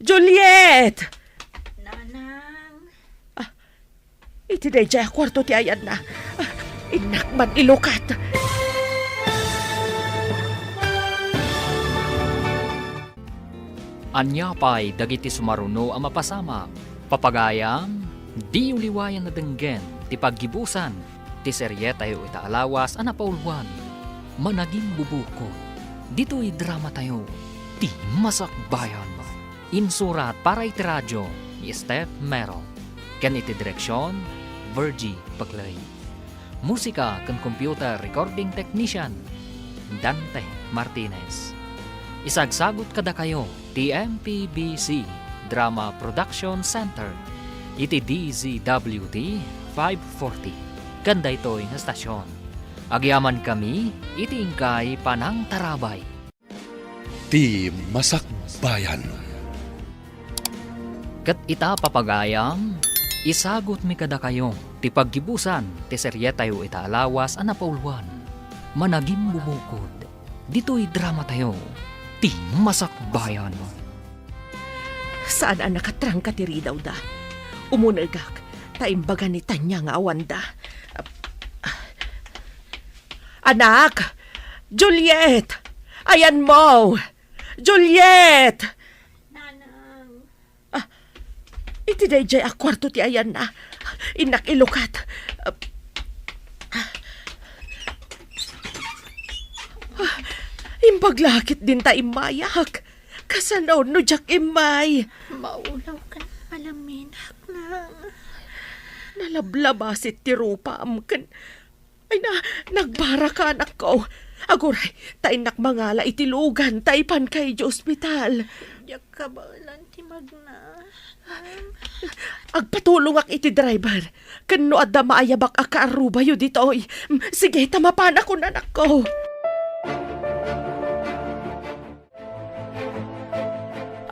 Juliet! Nanang. Iti day jaya kwarto ti ayan na. Inak man ilukat. Anya pa'y dagiti sumaruno ang mapasama. Papagayam, di uliwayan na denggen, ti paggibusan, ti seryetayo itaalawas ang napaulwan. Managing bubuko, dito'y drama tayo, ti masakbayan. Insurat para iti radyo, ni Steph Merrill. Ken iti direksyon, Virgie Bagley. Musika ken computer recording technician, Dante Martinez. Isagsagot kada kayo, TMPBC Drama Production Center, iti DZWD 540. Ganda ito'y na stasyon. Agyaman kami, iti ingkay Panang Tarabay. Ti Masakbayan. Kat ita papagayam, isagot mi kada kayo, ti paggibusan, ti seryetayo itaalawas ang napaulwan. Managing bubukod, dito'y drama tayo, ti Masakbayan. Saan anak katrang katiri daw da? Umunagak, taimbaga ni Tanya nga awanda. Anak! Juliet! Ayan mo! Juliet! Nanang. Iti day jay akwarto ti ayan na. Inak ilukat. Imbaglakit din ta imayak. Kasanaw no jak imay. Maulaw ka na malamin. Nang. Nalablabasit ti rupa amken. Ay na, nagbara ka anak ko. Aguray, tainak mangala itilugan, taipan kay di ospital. Diyak ka ba lang ti magna? Agpatulong ak iti driver. Kano adda maayabak akaaruba yu dito. Sige, tamapan ako na anak ko.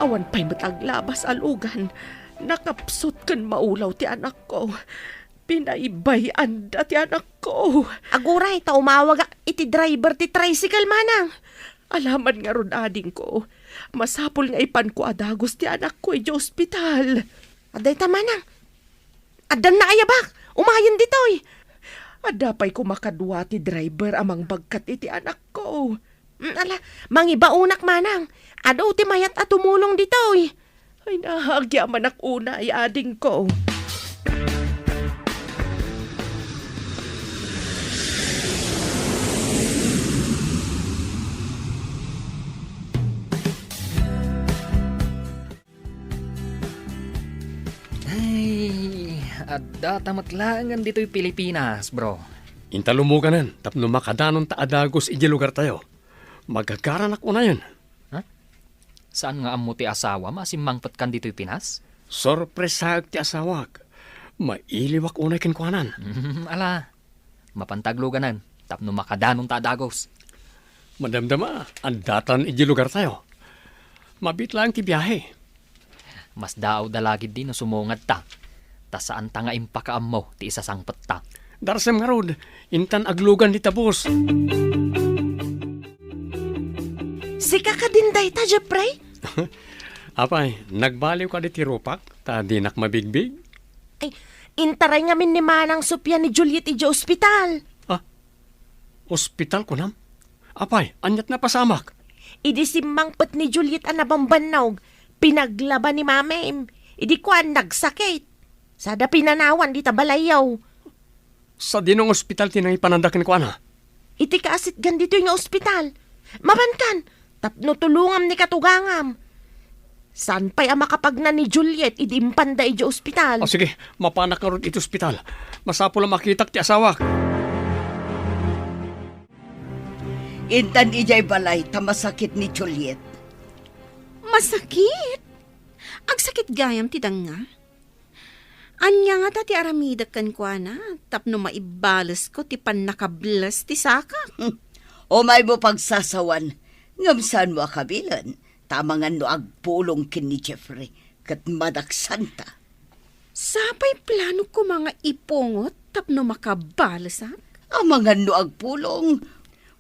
Awan pa'y mataglabas alugan. Nakapsot kan maulaw ti anak ko. Pinaibay anda ti anak ko. Aguray, ta umawag iti driver ti tricycle manang. Alaman nga ron ading ko. Masapol nga ipan ko adagos ti anak ko iti ospital. Aday ta manang. Adan na ayabak. Umayon ditoy. Adapay ko makadwa ti driver amang bagkat iti anak ko. Ala, mangibaunak manang. Ado ti mayat at tumulong ditoy. Ay nahagya man ak una ay ading ko. Ay, adda tamatlangan dito'y Pilipinas, bro. Intalumuganan, tapno makadanon ta adagos iji lugar tayo. Magkakaran ako na yun. Saan nga amo ti asawa masimmangpat kan dito'y Pinas? Sorpresag ti asawak. Mailiwak unay kinkwanan. Ala, mapantagluganan, tapno makadanon ta adagos. Madamdama, ang datan iji lugar tayo. Mabit lang ti biyahe. Mas daaw dalagid din no sumungad ta. Ta saan ta nga impakaam mo ti isasangpet ta. Darsem nga rod, intan aglugan di tabos. Sika ka din day ta, Jeffrey? Apay, nagbaliw ka di tirupak, ta dinak mabigbig. Ay, intaray nga min ni Manang Sophia ni Juliet iti ospital. Ospital ko nam? Apay, anyat na pasamak. Idi simmangpet ni Juliet ang nabambanawg. Pinaglaban ni Mame. Idi ko ang nagsakit. Sada pinanawan di tabalayaw. Sa dinong ospital tinang ipanandakin ko ana. Iti kaasit gandito yung ospital. Mabankan, tapno tulungam ni katugangam. San pa'y makapagna ni Juliet idi impanda iti ospital? O sige, mapanak nga ron iti ospital. Masapo lang makitak ti asawak. Intan ijay balay tamasakit ni Juliet. Masakit? Agsakit gayam ti danga. Anya nga ta ti aramidak kan kwa na, tapno maibalas ko ti pan nakablas ti saka. O may mo pagsasawan, ngamsan mo akabilan, tamangan no agpulong kin ni Jeffrey, kat madaksanta. Sapay plano ko mga ipungot, tapno makabalas ha? Amangan no agpulong,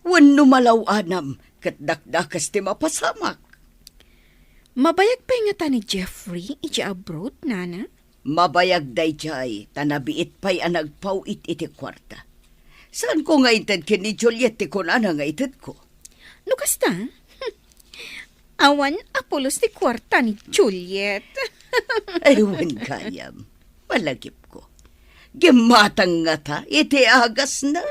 wan no malawanam, kat dakdakas ti mapasamak. Mabayag pa nga ta ni Jeffrey, iti abroad, nana? Mabayag day jay, tanabiit pa'y anagpawit iti kwarta. Saan ko nga itad kin ni Juliet ti kunana nga itad ko? No kasta? Awan apulos ti kwarta ni Juliet. Aywan kayam, malagip ko. Gimatang nga ta, iti agas na.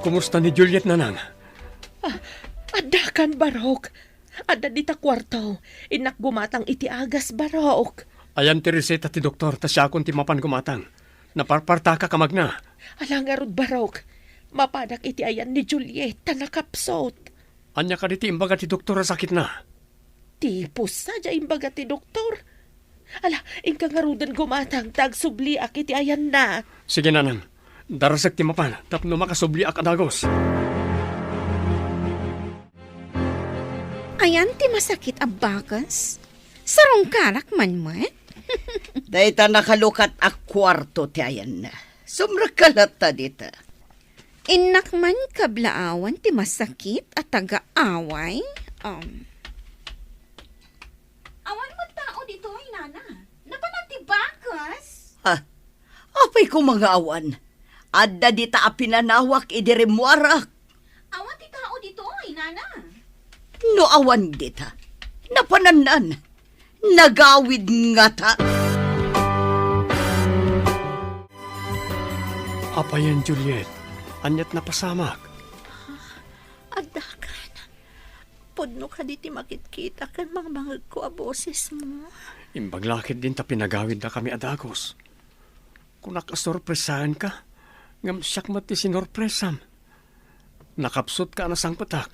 Kumusta ni Juliet nanang? Adakan barok. Ada dita kwarto. Inak gumatang iti agas barok. Ayan ti reseta ti doktor, ta siya akong ti mapan gumatang. Naparparta ka kamagna. Alangarod barok. Mapadak iti ayan ni Julieta nakapsot. Anya ka diti imbaga ti doktor sakit na. Tipos sadya imbaga ti doktor. Ala, ingka ngarudan gumatang tagsubli ak iti ayan na. Sige nanang, darasag ti mapan, tapno makasubli ak adagos. Ayan ti masakit abakas. Sarong karak man mo eh. Dahita nakalukat ak kwarto ti ayan na. Sumrakalat ta dita. Inak man kablaawan ti masakit at taga-away. Awan mo tao dito ay nana. Napanati bakas. Apay ko mga awan. Adda dita apinanawak idirimwarak. Awan ti tao dito ay nana. No awan dita. Napananan. Nagawid nga ta. Apayan Juliet, anyat na pasamak. Adakan. Podno ka diti makit-kita kan mga ko a boses mo. Imbaglakit din ta pinagawid na kami adagos. Kung nakasorpresahan ka, ngam siyak mati sinorpresam. Nakapsot ka na sang patak.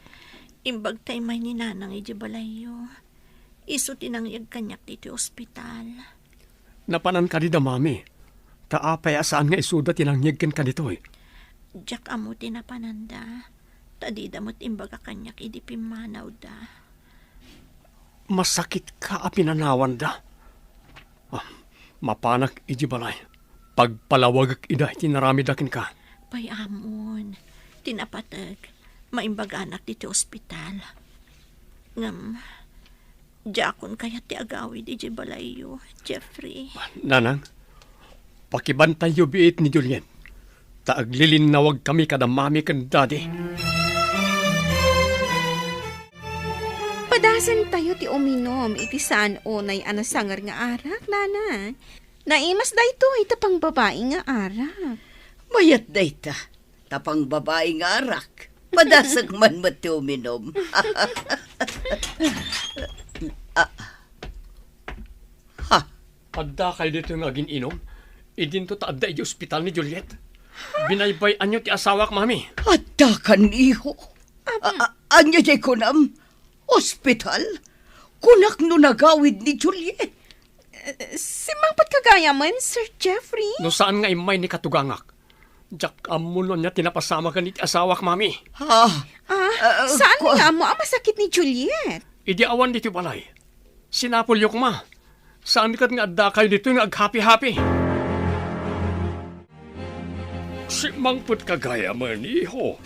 Imbag tay may ni nanang iti balayo. Iso tinangyag kanyak diti ospital. Napanan ka di da mami. Taapay asaan nga isuda tinangyag ken ka ditoy. Diyak amo tinapananda. Tadi damot imbaga kanyak idi pimanaw da. Masakit ka a pinanawan da. Mapanak iji balay. Pagpalawag ida iti naramidakin ka. Payamon, tinapatag, maimbaga anak dito ospital. Ngam, jakon kaya ti agawid iji balayo, Jeffrey. Nanang, pakibantay yu biit ni Juliet. Taaglilinawag kami kada mami kan daddy. Padasan tayo ti uminom iti saan unay anasangar nga arak, nana. Naimas da ito ay tapang babae nga arak. Mayat dayta, tapang babaeng arak. Madasag man mati uminom. Adda kayo dito yung aging inom. Idin to taadda iti ospital ni Juliet. Binaybayan nyo ti asawak, mami. Adda kan iho. Anya jay kunam, ospital? Kunak no nagawid ni Juliet. Simangpat kagaya man, Sir Jeffrey. No saan nga imay ni katugangak? Jak amunon niya tinapasama ka ni ti asawak, mami. Saan nga mo ang masakit ni Juliet? Idi awan dito balay. Sinapulyo ko ma. Saan kat nga adda kayo dito yung ag-happy-happy? Si mangput kagaya man, iho.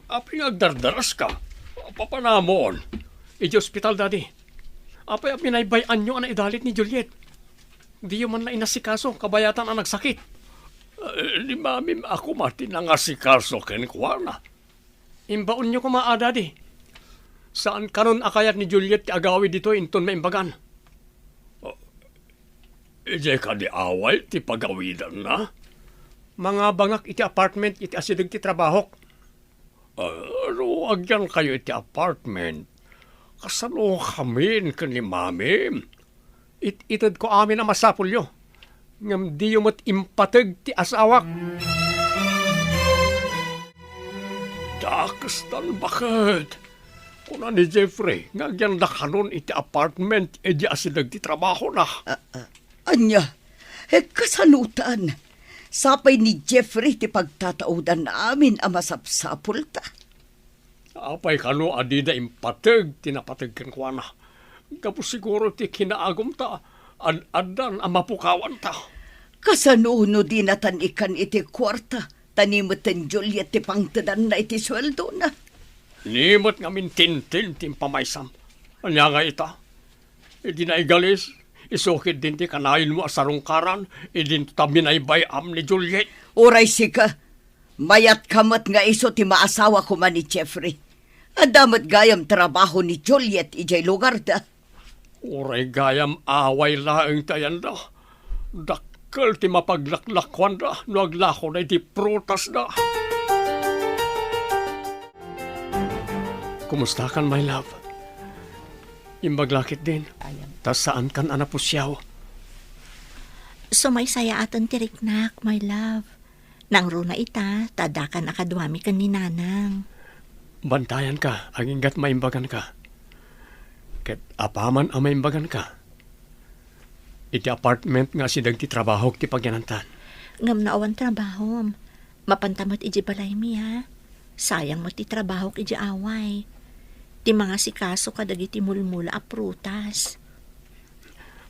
Apay nga agdardaras ka. Papanamon. Iji ospital, daddy. Apay pinaybayan nyo ang idalit ni Juliet. Di man na inasikaso, kabayatan ang nagsakit. Ni mami, ako mati na nga sikaso ken kuwana. Imbaon nyo ko maa, daddy. Saan karon akayat ni Juliet ti agawi dito inton maimbagan? Ije ka di away ti pagawidan na? Mga bangak iti apartment iti asidag ti trabahok. Agyan kayo iti apartment. Kasano kami kan ni mami? Itid ko amin na masapulyo. Ngam di yung impatag ti asawak. Dakastan bakit? Kuna ni Jeffrey, ngagyan da kanon iti apartment edi asidag ti trabaho na. Anya, kasanutan. Sapay ni Jeffrey ti pagtataudan namin ang masapsapul ta. Apay kano adida impatag, tinapatag kan kwa na. Kapos siguro ti kinaagom ta, adan ang mapukawan ta. Kasanuno din natan ikan iti kwarta, tanimutan Juliet ti pangtadan na iti sweldo na. Nimot nga min tintin ti pamaysam. Anya nga ita? Idi na igalis, isukid din ti kanayin mo asarong karan, idin tabi na ibayam ni Juliet. Uray sika, mayat kamat nga iso ti maasawa ko man ni Jeffrey. Adamat gayam trabaho ni Juliet ijay lugar da. Uray gayam away laeng tayan da. Dakkel ti mapaglaklakwan da, no aglako na iti prutas da. Kumusta kan, my love? Imbaglakit din. Tas saan kan anapusyaw? Sumaysaya atan tiriknak, my love. Nang runa ita, tadakan akadwami kan ni nanang. Bantayan ka, aginggat maimbagan ka. Ket apaman ang maimbagan ka. Iti apartment nga sidag ti trabaho ti pagyanantan. Ngam na awan trabaho. Mapantamat iji balay mi ha. Sayang mo ti trabaho iji away. Ti mga sikaso kadag iti mulmula a prutas.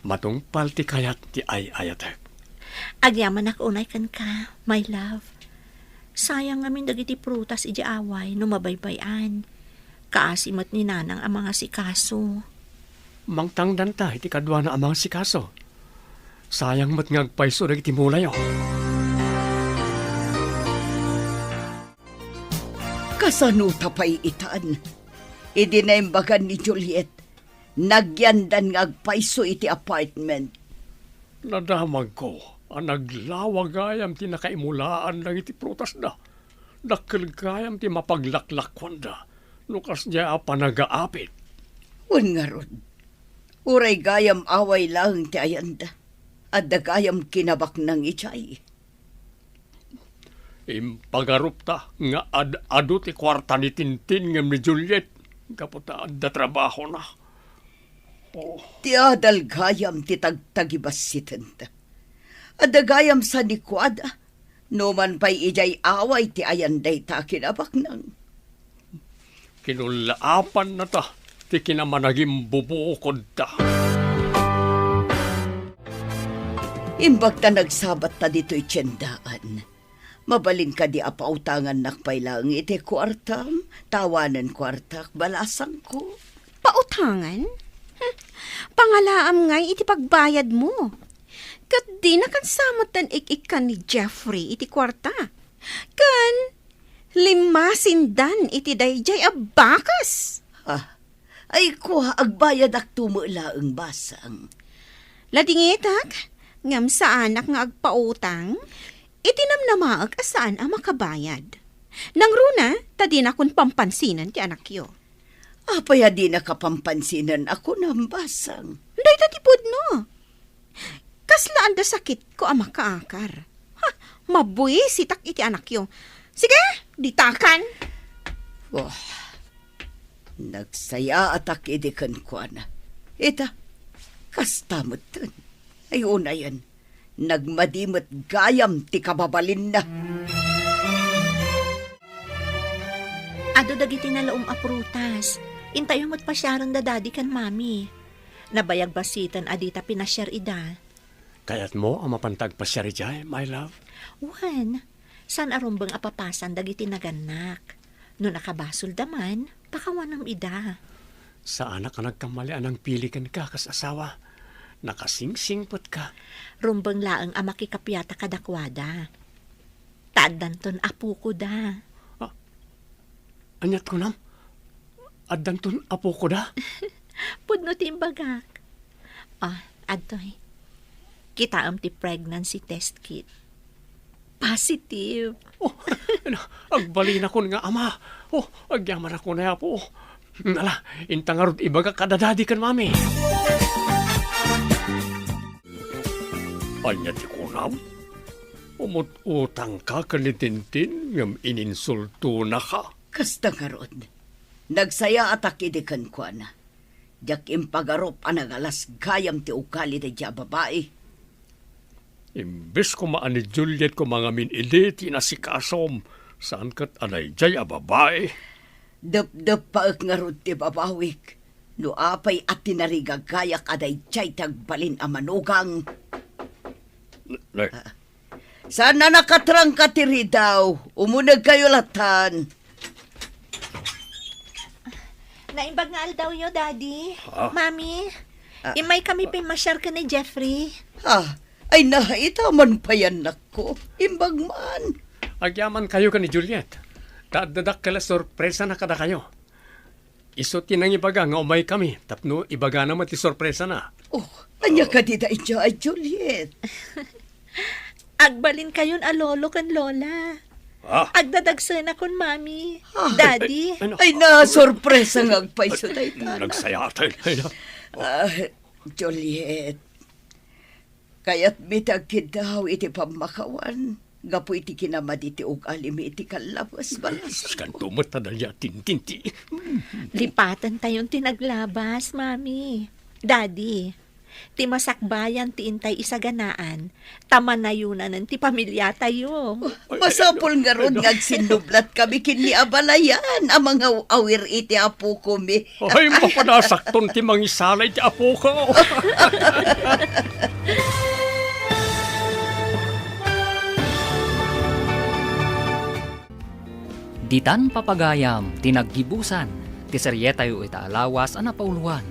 Matungpal ti kayat ti ay-ayatek. Agyaman ako unay kan ka, my love. Sayang ngamin dagiti prutas iji away no mabaybayan. Kaasimat ni nanang ang mga sikaso. Mangtangdan ta iti kadwa na ang mga sikaso. Sayang mat ngagpaiso dagiti mulayo. Kasano tapay itaan? Idinaimbagan ni Juliet. Nagyandan nga agpaiso iti apartment. Nadamag ko, ang naglawagayam ti nakaimulaan lang iti prutas da. Dakilgayam ti mapaglaklakwan da. Nukas niya panagaapit. Un nga ron. Uray gayam away lang ti ayanda. At dagayam kinabak ng ichay. Impagarup ta nga adu ti kwarta ni Tintin ngem ni Juliet. Kaputa adda trabaho na. Ti adal gayam ti tagtagibasitan ta. Adagayam sa nikwada. No man pa'y ijay away ti ayanday ta kinabak nang. Kinulaapan na ta, ti kinamanaging bubukod ta. Imbag ta nagsabat ta dito'y tiyendaan. Mabalin ka di apautangan nakpailang iti kwartam, tawanan kwartak, balasang ko. Pautangan? Pangalaam ngay iti pagbayad mo. Kat di na kan samot ikikan ni Jeffrey iti kwarta. Kan, 5 sindan iti dayjay abakas. Ay kuha, agbayad ak tumulaang basang. Ladingitak, ngam sa anak nga agpautang, itinamnamaag asaan ang makabayad. Nang runa, tadi na kun pampansinan ti anak yo. Apaya di nakapampansinan ako ng basang. Day tatipod no. Kaslaan da sakit ko ang makaakar. Mabuisitak iti anak yo. Sige, ditakan. Oh, nagsaya atak idikan ko na. Ita, kastamot dun. Ay una yan, nagmadimot gayam ti kababalin na. Ado dagiti nalaom aprutas. Intayo mo't pasyaran da daddy kan mami. Nabayag basitan adita pinasyar ida. Kayat mo ang mapantag pa siya rijay, my love? Juan, san arumbang apapasan dagiti naganak. No nakabasol daman, pakawanam ida. Sa anak ka nagkamali anang pilikan ka kas asawa. Nakasingsingpot ka. Rumbang laang amakikapyata kadakwada. Tadanton apo ko da. Anyat ko nam? Adanton apo ko da? Pudno timbagak. Adoy. Kita am ti pregnancy test kit. Positive. Agbalin ako nga ama. Agyaman ako na po. Nala, intangarod ibaga kadadadi kan mami. Anya ti kunam? Umut-utang ka kanitintin ngam ininsulto na ka. Kasta nga ron, nagsaya atak idikan ko na. Diyak impagarop anagalas gayam ti ukali da dya babae. Imbes ko maan ni Juliet ko mga miniliti na si Kasom. Saan kat anay jay a babae? Dap-dap paak nga ron ti babawik. No apay at tinarigagayak aday jay tagbalin a manugang. Sana nakatrang katiri daw. Umunag kayo latan. Naimbag nga aldaw yo, daddy. Mami, imay kami pimasyar ka ni Jeffrey. Ay nahaita man pa yan nako. Imbag man. Agyaman kayo ka ni Juliet. Dadak kala sorpresa na kada kayo. Iso tinang ibaga nga umay kami. Tapno ibaga naman ti sorpresa na. Anya ka di da idya ay Juliet. Agbalin kayon a lolo kan lola. Agdadagsan akon mami. Daddy. Ay na, sorpresa nga agpaiso tayo. Nagsaya tayo. Juliet, kaya't mitagkid daw iti pamakawan. Gapo iti kinamad iti ugalimi iti kalabas balas. Kantumot na dalya tintinti. Lipatan tayon tinaglabas, mami. Daddy, ti masakbayan ti intay isaganaan, tamanayunan ti pamilya tayo. Masapol nga ron ngagsinublat kami kini abalayan ang mga awir iti apo ko mi. Ay, mapadasakton ti mangisalay ti apo ko. Ditan papagayam, tinaggibusan, ti seryetayo ita alawas ana pauluan.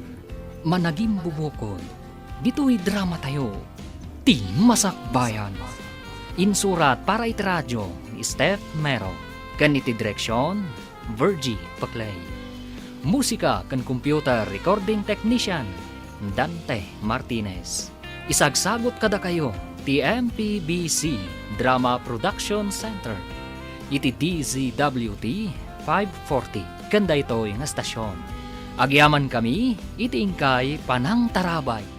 Managim bubukod, dito'y drama tayo, ti Masakbayan. Insurat para iti radyo ni Steph Mero, kaniti direksyon, Virgie Paclay. Musika kan computer recording technician, Dante Martinez. Isagsagot kada kayo, ti MPBC Drama Production Center. Iti DZWT 540, kanda ito'y nga stasyon. Agyaman kami, iti ingkay Panang Tarabay.